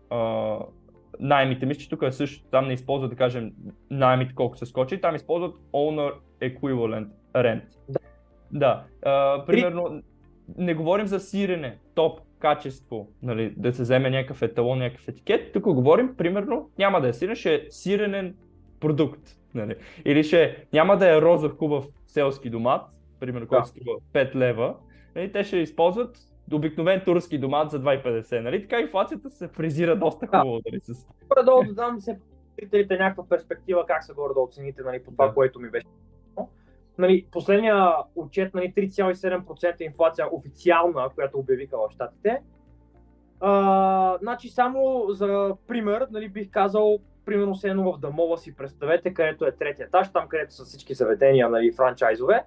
наемите, мисля, че тук е също, там не използват, да кажем, наемите колко са скочи, там използват owner equivalent rent. Да. Примерно, не говорим за сирене, топ качество, нали, да се вземе някакъв еталон, някакъв етикет, тук говорим, примерно, няма да е сирене, ще е сиренен продукт, нали, или няма да е розов хубав селски домат, примерно, който струва 5 лева, нали, те ще използват обикновен турски домат за 2,50, нали? Така инфлацията се фризира доста хубаво, нали? Горе-долу да дам се зрителите някаква перспектива как са горе-долу цените, нали, по това, което ми беше. Нали, последния отчет, нали, 3,7% инфлация официална, която обявиха в щатите. Значи само за пример, нали, бих казал, примерно се едно в Дамола си представете, където е третия етаж, там където са всички заведения, нали, франчайзове.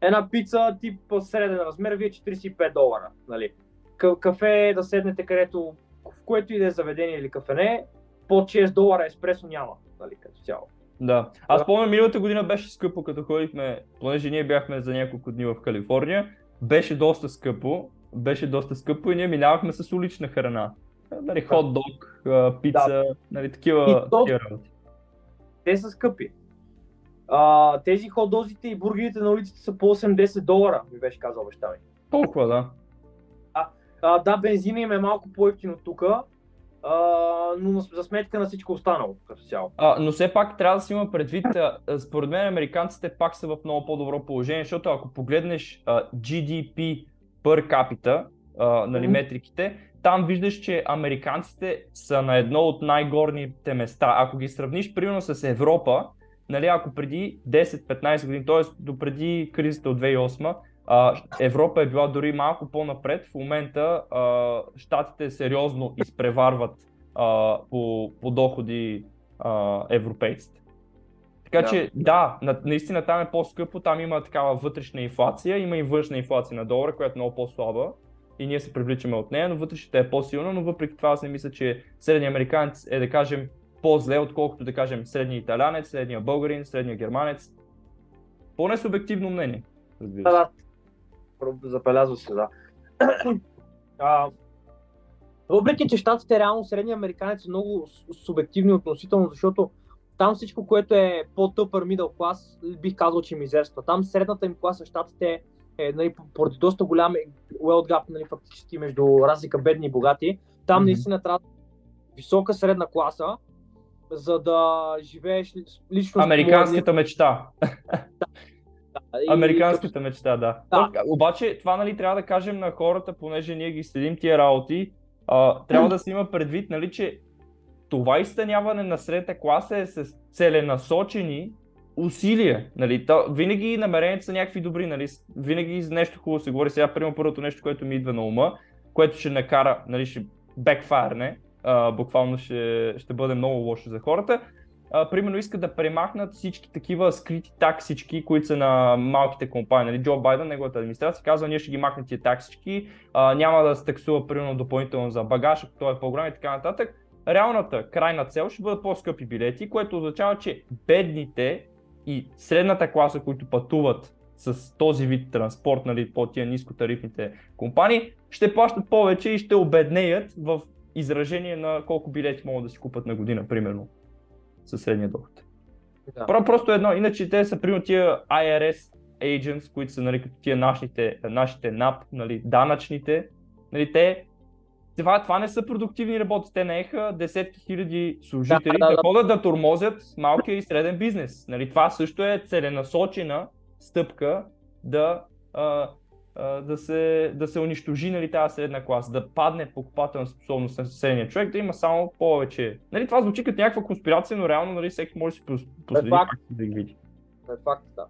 Една пица тип среден размер ви е $45, нали. Кафе да седнете където, в което и да е заведение или кафене, под $6 еспресо няма, нали, като цяло. Да. Аз помня, миналата година беше скъпо, като ходихме, понеже ние бяхме за няколко дни в Калифорния, беше доста скъпо и ние минавахме с улична храна. Нали, хот-дог, пица, нали, такива работи. Те са скъпи. Тези хот-дозите и бургерите на улиците са по $80, ми беше казал баща ми. Толкова, да. Да, бензина им е малко по-евтино тук, но за сметка на всичко останало като цяло. Но все пак трябва да си има предвид, според мен американците пак са в много по-добро положение, защото ако погледнеш GDP per capita, нали, метриките, там виждаш, че американците са на едно от най-горните места. Ако ги сравниш примерно с Европа, нали, ако преди 10-15 години, т.е. допреди кризата от 2008, Европа е била дори малко по-напред, в момента щатите сериозно изпреварват по доходи европейците. Така че да, наистина там е по-скъпо, там има такава вътрешна инфлация, има и външна инфлация на долара, която е много по-слаба и ние се привличаме от нея, но вътрешната е по-силна, но въпреки това аз не мисля, че средният американец е, да кажем, по-зле, отколкото, да кажем, средния италянец, средния българин, средния германец. Поне субективно мнение, разбира се. Забелязва се, да. Въпреки, че щатите реално средния американец е много субективни относително, защото там всичко, което е по-тъпър middle class, бих казал, че мизерства. Там средната им класа в щатите е, нали, поради доста голям wealth gap, нали, фактически между разлика бедни и богати. Там наистина трябва висока средна класа за да живееш лично с моя Американската мечта. и като... Американската мечта, да. Да, Обаче това, нали, трябва да кажем на хората, понеже ние ги следим тия работи, трябва да се има предвид, нали, че това изтъняване на средната класа е с целенасочени усилия. Нали? Винаги намеренията са някакви добри, нали? Винаги за нещо хубаво се говори. Сега, примерно, първото нещо, което ми идва на ума, което ще накара, нали, ще бекфайрне, буквално ще бъде много лошо за хората. Примерно искат да премахнат всички такива скрити таксички, които са на малките компании. Нали? Джо Байден, неговата администрация, казва, ние ще ги махнем тия таксички, няма да се таксува примерно допълнително за багаж, ако той е по-голям и така нататък. Реалната крайна цел ще бъдат по-скъпи билети, което означава, че бедните и средната класа, които пътуват с този вид транспорт, нали, по тия нискотарифните компании, ще плащат повече и ще обеднеят в изражение на колко билети могат да си купат на година, примерно, със средния доход. да. Просто едно, иначе те са примерно тия IRS agents, които са, нали, като тия нашите НАП, нали, данъчните, нали, това не са продуктивни работи, те наеха десетки хиляди служители да ходят да тормозят малкия и среден бизнес. Нали, това също е целенасочена стъпка да се унищожи, нали, тази средна класа, да падне покупателна способност на средния човек, да има само повече. Нали, това звучи като някаква конспирация, но реално, нали, всеки може да си последи да ги види. Е факт, да.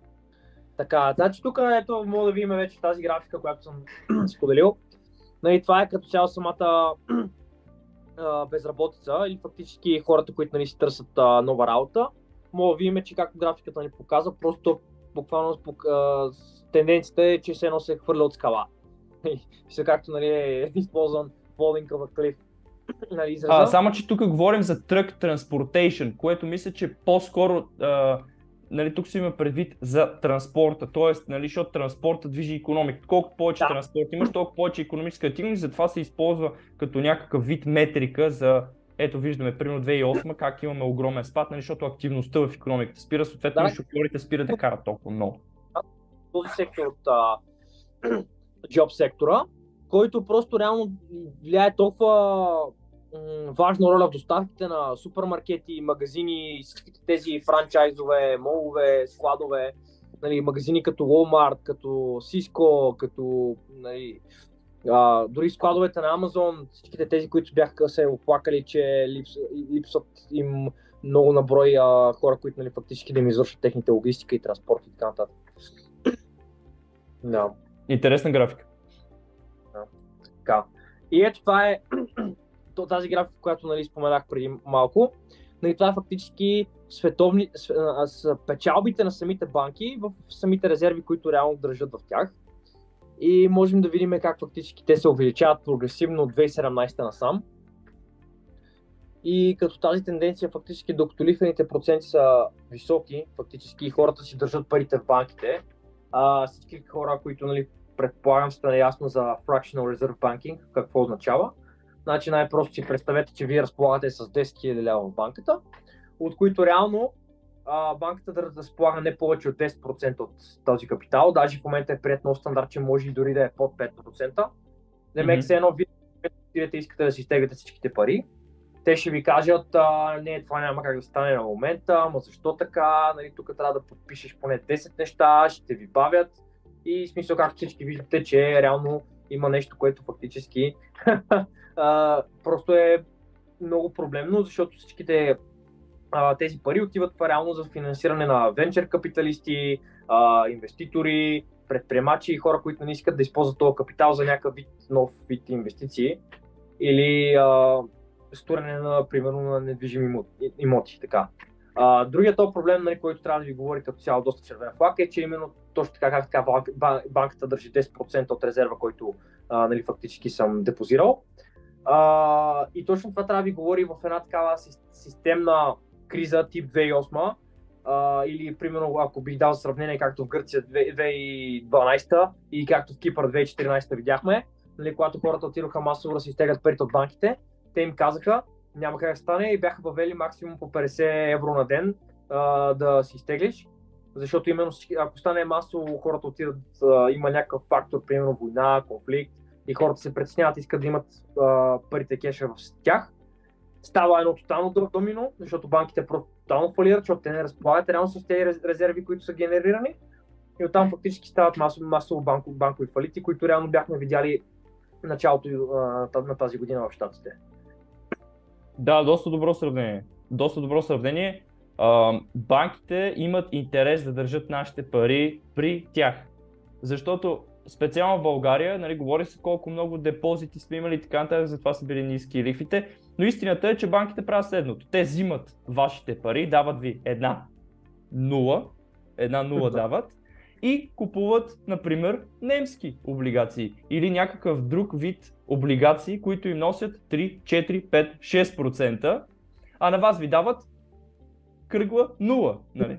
Така, значи тук ето мога да видим вече тази графика, която съм споделил. Нали, това е като цяло самата безработица или фактически хората, които, нали, си търсят нова работа. Мога да видим, че както графиката ни показва, просто буквално тенденцията е, че се едно се хвърля от скала. Все както, нали, е използван falling of a cliff. Нали, израза. Само че тук говорим за truck transportation, което мисля, че по-скоро нали, тук се има предвид за транспорта, т.е. нали, защото транспорта движи икономиката. Колкото повече транспорт имаш, толкова повече икономическа активност, затова се използва като някакъв вид метрика за, ето виждаме, примерно 2008, как имаме огромен спад, нали, защото активността в икономиката спира, съответно и шофьорите спират да карат толкова много. Този сектор от джоб сектора, който просто реално влияе толкова важна роля в доставките на супермаркети, магазини, всичките тези франчайзове, молове, складове, нали, магазини като Walmart, като Cisco, като, нали, дори складовете на Amazon, всичките тези, които бяха се оплакали, че липсват им много наброй хора, които, нали, фактически да им извършат техните логистика и транспорт и така нататък. Да. Интересна графика. Така. И ето това е тази графика, която, нали, споменах преди малко. Нали, това е фактически с печалбите на самите банки в самите резерви, които реално държат в тях. И можем да видим как фактически те се увеличават прогресивно от 2017 насам. И като тази тенденция фактически, докато лихвените проценти са високи, фактически хората си държат парите в банките, всички хора, които, нали, предполагам сте наясно за Fractional Reserve Banking, какво означава. Значи най-просто си представете, че вие разполагате с 10 000 лева в банката, от които реално банката да разполага не повече от 10% от този капитал. Даже в момента е приет нов стандарт, че може и дори да е под 5%. Демек се едно вие искате да си изтеглите всичките пари. Те ще ви кажат, не, това няма как да стане на момента, ама защо така, нали, тук трябва да подпишеш поне 10 неща, ще ви бавят. И в смисъл, както всички виждате, че реално има нещо, което фактически просто е много проблемно, защото всичките тези пари отиват реално за финансиране на венчър капиталисти, инвеститори, предприемачи и хора, които не искат да използват този капитал за някакъв нов вид инвестиции или сторене на, примерно, на недвижими имоти. Така. Другият този проблем, нали, който трябва да ви говори като цяло доста червен флаг, е, че именно точно така, банката държи 10% от резерва, който, нали, фактически съм депозирал. И точно това трябва да ви говори в една такава системна криза тип 2008, или примерно, ако бих дал сравнение, както в Гърция 2012 и както в Кипър 2014 видяхме, нали, когато хората отидоха масово да си изтеглят парите от банките, те им казаха, няма как да стане и бяха въвели максимум по 50 евро на ден да си изтеглиш, защото именно ако стане масово, хората отидат, има някакъв фактор, примерно война, конфликт и хората се притесняват, искат да имат парите кеша в тях. става едно тотално домино, защото банките просто тотално фалират, защото те не разполагат реално с тези резерви, които са генерирани. И оттам фактически стават масово банкови фалити, които реално бяхме видяли началото на тази година в Щатите. Да, доста добро сравнение. Доста добро сравнение. Банките имат интерес да държат нашите пари при тях. Защото специално в България, нали, говори се колко много депозити сме имали и така нататък, затова са били ниски лихвите. Но истината е, че банките правят следното. Те взимат вашите пари, дават ви една нула дават и купуват, например, немски облигации или някакъв друг вид облигации, които им носят 3, 4, 5, 6%, а на вас ви дават кръгла 0, нали?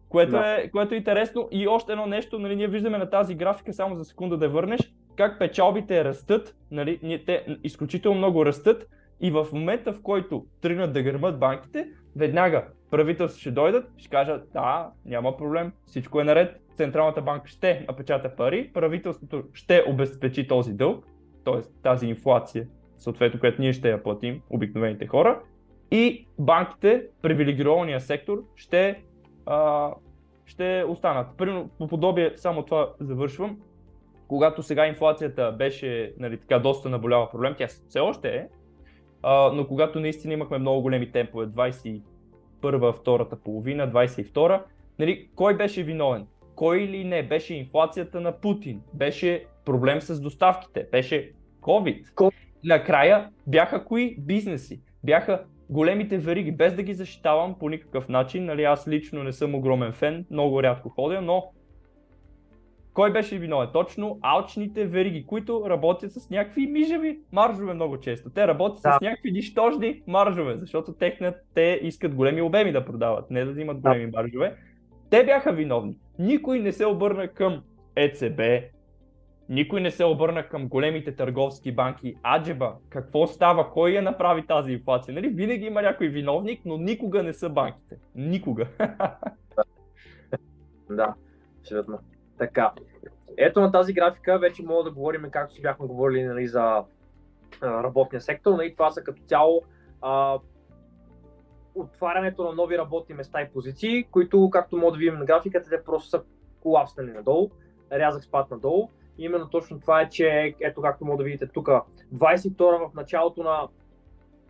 Което е интересно. И още едно нещо, нали, ние виждаме на тази графика, само за секунда да върнеш, как печалбите растат, нали, те изключително много растат и в момента, в който тръгнат да гърмат банките, веднага правителството ще дойдат, ще кажат, да, няма проблем, всичко е наред, Централната банка ще напечата пари, правителството ще обезпечи този дълг, т.е. тази инфлация, съответно, която ние ще я платим, обикновените хора, и банките, привилегирования сектор, ще останат. Примерно, по подобие, само това завършвам, когато сега инфлацията беше, нали, така, доста наболява проблем, тя все още е, но когато наистина имахме много големи темпове, 21-а, втората половина, 22-а, нали, кой беше виновен? Кой или не? Беше инфлацията на Путин, беше проблем с доставките, беше COVID. Накрая бяха кои бизнеси? Бяха големите вериги, без да ги защитавам по никакъв начин, нали, аз лично не съм огромен фен, много рядко ходя, но кой беше виновен? Точно алчните вериги, които работят с някакви мижави маржове много често. Те работят с някакви нищожни маржове, защото те искат големи обеми да продават, не да взимат големи маржове. Те бяха виновни. Никой не се обърна към ЕЦБ, никой не се обърна към големите търговски банки. Аджеба, какво става? Кой я направи тази инфлация? Нали? Винаги има някой виновник, но никога не са банките. Никога. Да, абсолютно. Така. Ето на тази графика вече мога да говорим, както си бяхме говорили, нали, за работния сектор. Нали, това са като цяло отварянето на нови работни места и позиции, които, както мога да видим на графиката, те просто са колапснали надолу, рязък спад надолу. И именно точно това е, че ето както мога да видите тук, 22 в началото на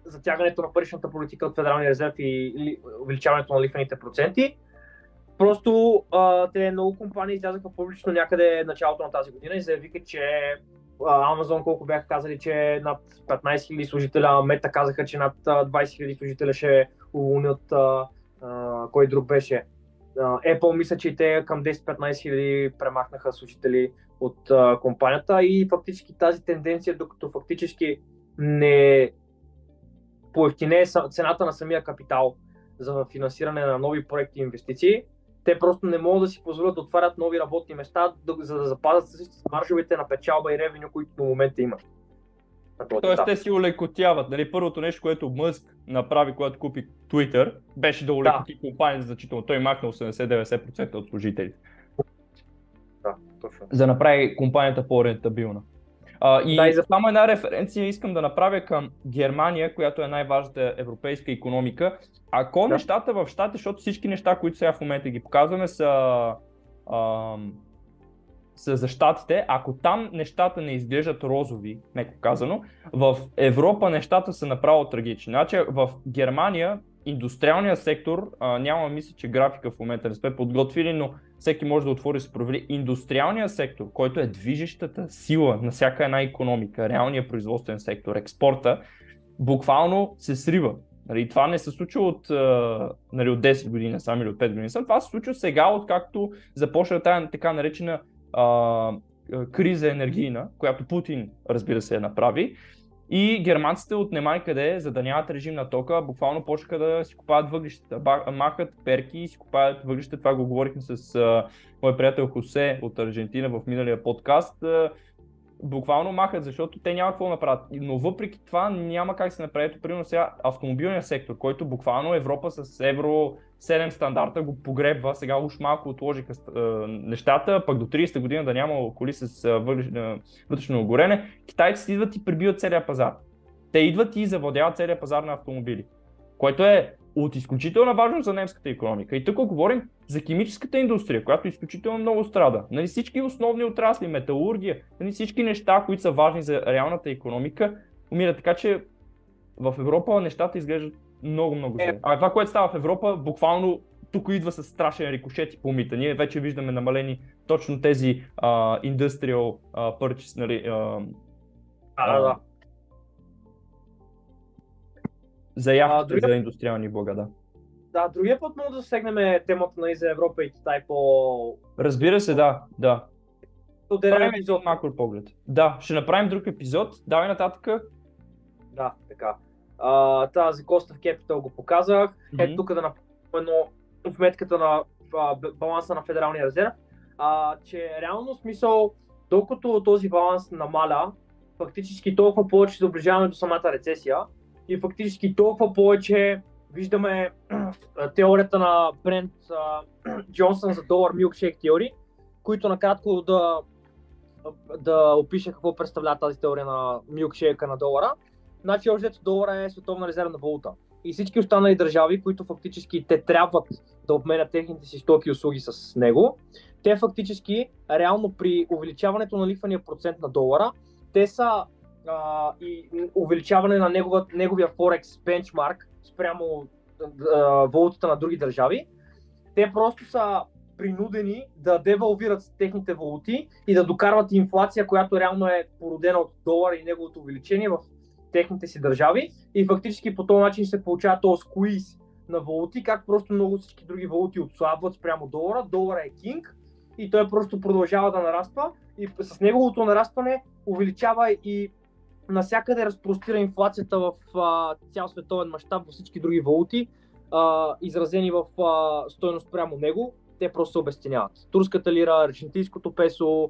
затягането на паричната политика от Федералния резерв и увеличаването на лихвените проценти. Просто те много компании излязаха публично някъде началото на тази година и заявиха, че Amazon, колко бяха казали, че над 15 000 служителя, Meta казаха, че над 20 000 служителя ще уволнят, кой друг беше. Apple мисля, че и те към 10-15 000 премахнаха служители от компанията и фактически тази тенденция, докато фактически не поевтине цената на самия капитал за финансиране на нови проекти и инвестиции, те просто не могат да си позволят да отварят нови работни места, за да запазят с маржовете на печалба и ревеню, които до момента имат. Тоест те си улекотяват. Нали, първото нещо, което Мъск направи, когато купи Twitter, беше да улекоти компанията значително. Той махна 80-90% от служителите. Да, точно. За да направи компанията по-рентабилна. Само една референция искам да направя към Германия, която е най-важната европейска икономика. Ако нещата в Щатите, защото всички неща, които сега в момента ги показваме, са за Щатите, ако там нещата не изглеждат розови, меко казано, в Европа нещата са направо трагични. Значи в Германия индустриалният сектор, няма мисля, че графика в момента не сме подготвили, но всеки може да отвори и се провери. Индустриалният сектор, който е движещата сила на всяка една икономика, реалният производствен сектор, експорта, буквално се срива. Нали, това не се случва от 10 години сам или от 5 години сам, това се случва сега, откакто започна тази така наречена криза енергийна, която Путин, разбира се, направи. И германците от немай къде, за да нямат режим на тока, буквално почнаха да си купават въглищата, махат перки и си купават въглища. Това го говорихме с мой приятел Хосе от Аржентина в миналия подкаст. буквално махат, защото те няма какво направят. Но въпреки това няма как да се направи. Ето, примерно сега автомобилния сектор, който буквално Европа с Евро 7 стандарта го погребва, сега уж малко отложиха нещата, пък до 30-та година да няма коли с вътрешно горене, китайците идват и прибиват целия пазар. Те идват и завладяват целия пазар на автомобили, което е от изключителна важност за немската икономика. И тук говорим за химическата индустрия, която изключително много страда. Нали, всички основни отрасли, металургия, нали, всички неща, които са важни за реалната икономика, умират. Така че в Европа нещата изглеждат много зле. А това, което става в Европа, буквално тук идва с страшен рикошет и помита. Ние вече виждаме намалени точно тези industrial purchase, нали, заявките за индустриални блага, да. Да, другия път може да засегнем темата, нали, за Европа и Китай по... Разбира се, да. Правим епизод макро поглед. Да, ще направим друг епизод. Давай нататък. Да, така. Тази Cost of Capital го показах. Ето тук да направим вметката на баланса на Федералния резерв. Че реално смисъл, докато този баланс намаля, фактически толкова повече се доближаваме до самата рецесия и фактически толкова повече виждаме теорията на Брент Джонсън за долар милкшейк теории, които накратко да опиша какво представлява тази теория на милкшейка на долара. Значи, още долара е световна резервна валута. И всички останали държави, които фактически те трябват да обменят техните си стоки и услуги с него, те фактически реално при увеличаването на лихвения процент на долара, те са и увеличаване на неговия Forex бенчмарк спрямо валутата на други държави, те просто са принудени да девалвират техните валути и да докарват инфлация, която реално е породена от долара и неговото увеличение в техните си държави и фактически по този начин се получава този сквиз на валути, как просто много всички други валути отслабват спрямо долара. Долара е кинг и той просто продължава да нараства и с неговото нарастване увеличава и навсякъде разпростира инфлацията в цял световен мащаб във всички други валути, изразени в стойност спрямо него. Те просто се обезценяват. Турската лира, аржентинското песо,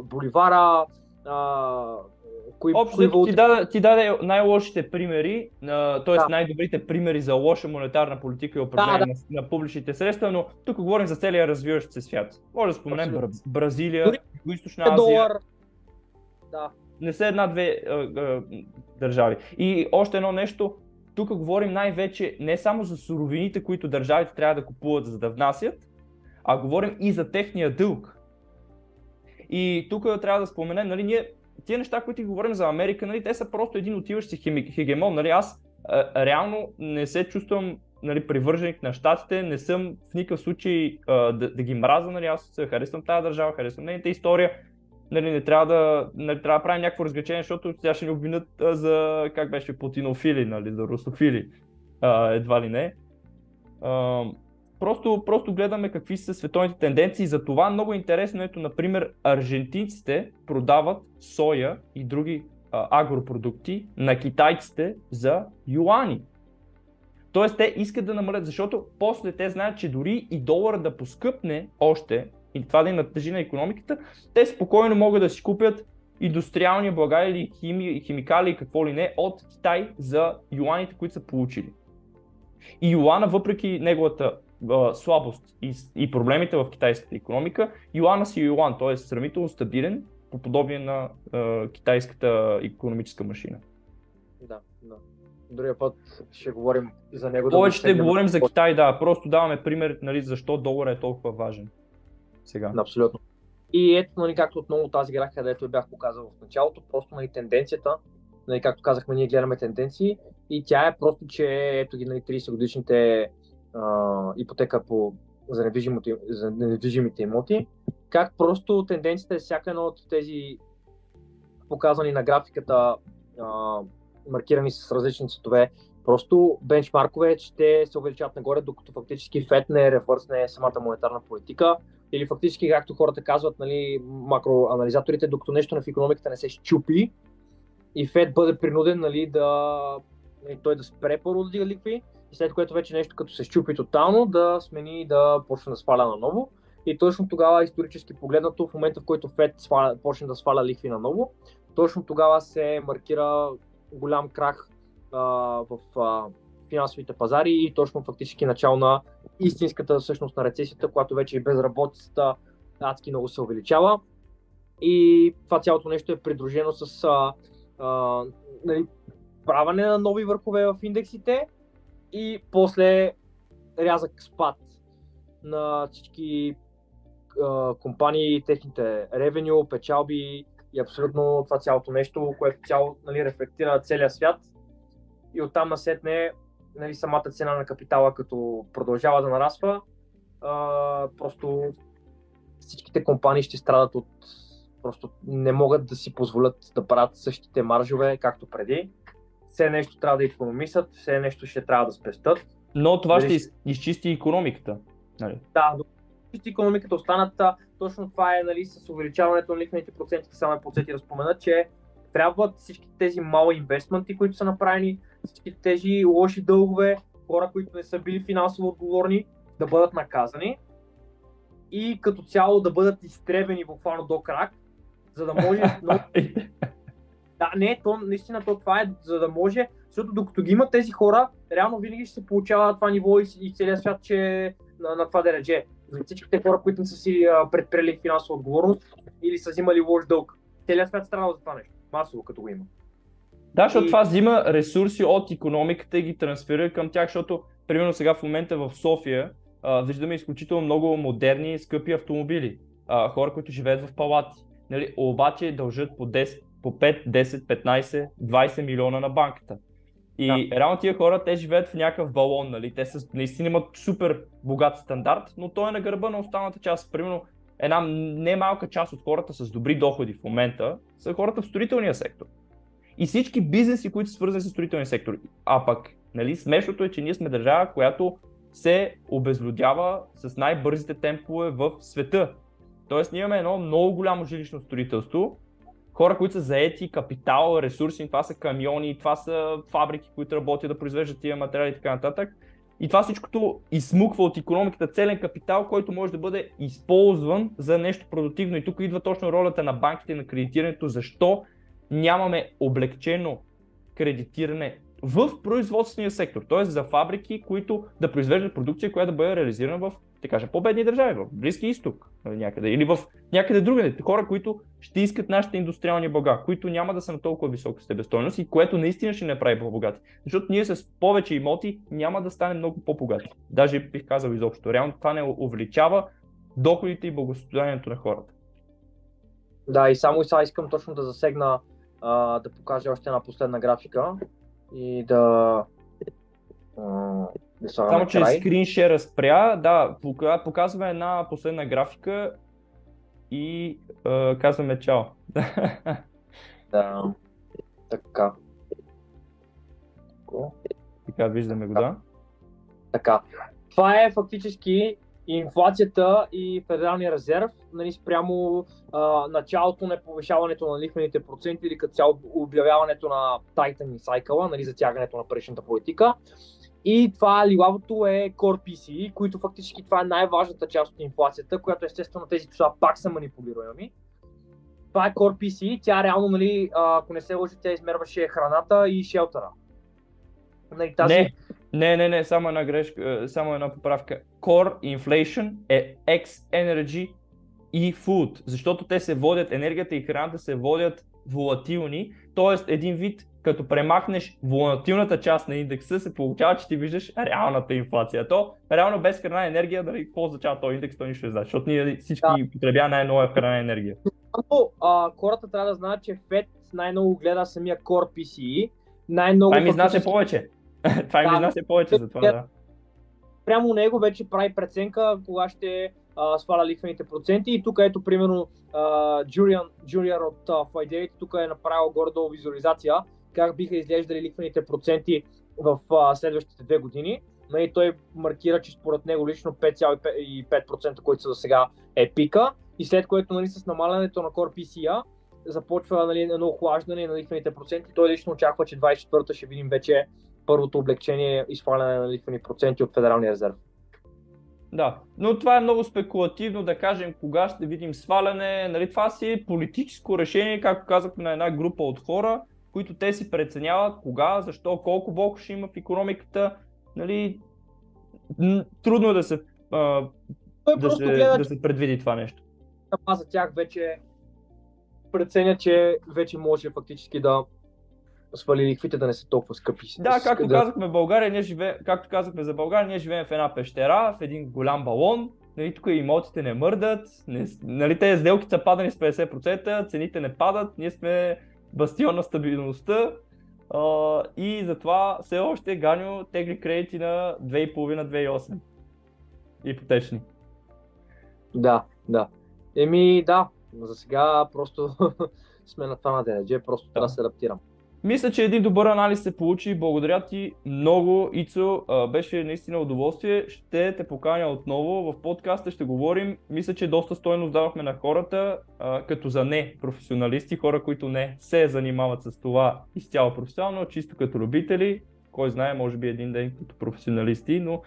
боливара, Общо ти даде най-лошите примери, т.е. най-добрите примери за лоша монетарна политика и управление на публичните средства, но тук говорим за целия развиващ се свят. Може да споменем Бразилия, Югоизточна Азия. Долар. Да. Не са една-две държави. И още едно нещо, тук говорим най-вече не само за суровините, които държавите трябва да купуват за да внасят, а говорим и за техния дълг. И тук трябва да споменем, нали, ние тия неща, които говорим за Америка, нали, те са просто един отиващ си хегемон. Нали, аз реално не се чувствам, нали, привърженик на щатите, не съм в никакъв случай да ги мразя, нали, аз харесвам тази държава, харесвам нейната история. Нали, не трябва да правим някакво разграничение, защото сега ще ни обвинят за, как беше, путинофили, нали, за русофили, едва ли не. Просто гледаме какви са световните тенденции. За това много интересно, ето, например, аржентинците продават соя и други агропродукти на китайците за юани. Тоест те искат да намалят, защото после те знаят, че дори и долара да поскъпне още и това да им натежи на икономиката, те спокойно могат да си купят индустриални блага или химикали и какво ли не от Китай за юаните, които са получили. И юана, въпреки неговата слабост и проблемите в китайската икономика, юана си юан, т.е. сравнително стабилен по подобие на китайската икономическа машина. Да. Другия път ще говорим за него. Повече ще говорим за Китай, да, просто даваме пример, нали, защо долар е толкова важен сега. Абсолютно. И ето, нали, както отново тази графика, където бях показал в началото, просто, нали, тенденцията, нали, както казахме, ние гледаме тенденции и тя е просто, че ето ги, нали, 30 годишните ипотека за недвижимите имоти, как просто тенденцията е всяка едно от тези показани на графиката, маркирани с различни цветове, просто бенчмаркове, че те се увеличават нагоре, докато фактически ФЕД не ревърсне самата монетарна политика, или фактически, както хората казват, нали, макроанализаторите, докато нещо в икономиката не се счупи и ФЕД бъде принуден, нали, той да спре първо да дига ликви, и след което вече нещо като се счупи тотално, да смени и да почне да сваля наново. И точно тогава, исторически погледнато, в момента в който Фед почне да сваля лихви наново, точно тогава се маркира голям крах в финансовите пазари и точно фактически начало на истинската всъщност на рецесията, която вече и безработицата адски много се увеличава. И това цялото нещо е придружено с нали, правене на нови върхове в индексите и после рязък спад на всички компании, техните ревеню, печалби и абсолютно това цялото нещо, което цяло нали, рефлектира целия свят. И оттам насетне нали, самата цена на капитала, като продължава да нараства, просто всичките компании ще страдат от просто не могат да си позволят да правят същите маржове, както преди. Все нещо трябва да икономисат, все нещо ще трябва да спестят. Но това ще изчисти икономиката. Нали? Да, но изчисти икономиката останат. Точно това е нали, с увеличаването на лихвените проценти, само е подсети да спомена, че трябват всички тези мали инвестменти, които са направени, всички тези лоши дългове, хора, които не са били финансово отговорни, да бъдат наказани и като цяло да бъдат изтребени буквално до крак, за да може... Да, не, то наистина това е, за да може, защото докато ги имат тези хора, реално винаги ще се получава това ниво и целият свят, че на това дередже. За всичките хора, които не са си предприели финансова отговорност или са взимали лош дълг. Целият свят страдал за това нещо, масово като го има. Да, защото това взима ресурси от икономиката и ги трансферира към тях, защото примерно сега в момента в София виждаме изключително много модерни и скъпи автомобили. Хора, които живеят в палати. Нали, обаче дължат по 10, по 5, 10, 15, 20 милиона на банката. И реално тия хора, те живеят в някакъв балон, нали? Те наистина имат супер богат стандарт, но той е на гърба на останалата част. Примерно една немалка част от хората с добри доходи в момента са хората в строителния сектор. И всички бизнеси, които са свързани с строителния сектор. А пък, нали, смешното е, че ние сме държава, която се обезлюдява с най-бързите темпове в света. Тоест ние имаме едно много голямо жилищно строителство, хора, които са заети, капитал, ресурси, това са камиони, това са фабрики, които работят да произвеждат тия материали и така нататък. И това всичкото изсмуква от икономиката целен капитал, който може да бъде използван за нещо продуктивно. И тук идва точно ролята на банките и на кредитирането, защо нямаме облегчено кредитиране в производствения сектор, т.е. за фабрики, които да произвеждат продукция, която да бъде реализирана в, да кажа, по-бедни държави, в Близкия изток някъде, или в някъде другаде. Хора, които ще искат нашите индустриални блага, които няма да са на толкова висока себестойност и което наистина ще не прави по-богати. Защото ние с повече имоти няма да станем много по-богати. Даже бих казал изобщо. Реално това не увеличава доходите и благосъстоянието на хората. Да, и само и сега искам точно да засегна, да покажа още една последна графика и да само че скриншера спря, да, показваме една последна графика и казваме чао. Да, така. Така, виждаме го, да. Така. Това е фактически инфлацията и Федералния резерв, нали, спрямо началото на повишаването на лихвените проценти или като цяло обявяването на tightening cycle, нали, затягането на паричната политика. И това лилавото е Core PCE, които фактически това е най-важната част от инфлацията, която естествено тези числа пак са манипулируеми. Това е Core PCE, тя реално, нали, ако не се лъжи, тя измерваше храната и шелтера. Нали, тази... Не, само една грешка, само една поправка. Core Inflation е X-Energy и Food, защото те се водят, енергията и храната се водят волатилни, т.е. един вид, като премахнеш волатилната част на индекса, се получава, че ти виждаш реалната инфлация. То реално без храна и енергия, дали какво означава този индекс, то нищо не значи, защото ние всички потребяваме най-много храна и енергия. Хората трябва да знаят, че Fed най-много гледа самия Core PCE. Най-много това ми изнася повече. Това ми изнася повече за това, да. Прямо него вече прави преценка кога ще сваля лихвените проценти и тук ето примерно Джулиан от Fidelity тук е направил горе-долу визуализация как биха изглеждали лихвените проценти в следващите 2 години. И той маркира, че според него лично 5,5%, които са до сега е пика и след което, нали, с намалянето на Core PCE започва, нали, едно охлаждане на лихвените проценти. Той лично очаква, че 24-та ще видим вече първото облегчение и сваляне на лихвени проценти от Федералния резерв. Да, но това е много спекулативно да кажем кога ще видим сваляне, нали, това си е политическо решение, както казахме, на една група от хора, които те си преценяват кога, защо, колко болко ще има в икономиката, нали, трудно е Той просто гледа, да че се предвиди това нещо. за тях вече преценя, че вече може фактически да свали лихвите да не са толкова скъпи. Да, както казахме, както казахме за България, ние живеем в една пещера, в един голям балон, нали, тук имотите не мърдат, нали, тези сделки са падани с 50%, цените не падат, ние сме бастион на стабилността и затова все още Ганьо тегли кредити на 2,5-2,8 ипотечни. Да. Да, за сега просто сме на това на ДНГ, просто трябва да се адаптирам. Мисля, че един добър анализ се получи. Благодаря ти много, Ицо. Беше наистина удоволствие. Ще те поканя отново. В подкаста ще говорим. Мисля, че доста стойност давахме на хората, като за не професионалисти, хора, които не се занимават с това изцяло професионално, чисто като любители. Кой знае, може би един ден като професионалисти, но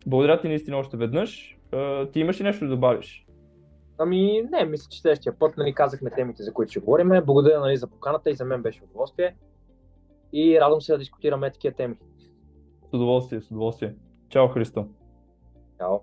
благодаря ти наистина още веднъж. Ти имаш ли нещо да добавиш? Ами не, мисля, че следващия път, нали, казахме темите, за които ще говорим. Благодаря, нали, за поканата и за мен беше удоволствие. И радвам се да дискутираме такива теми. С удоволствие, с удоволствие. Чао, Христо. Чао.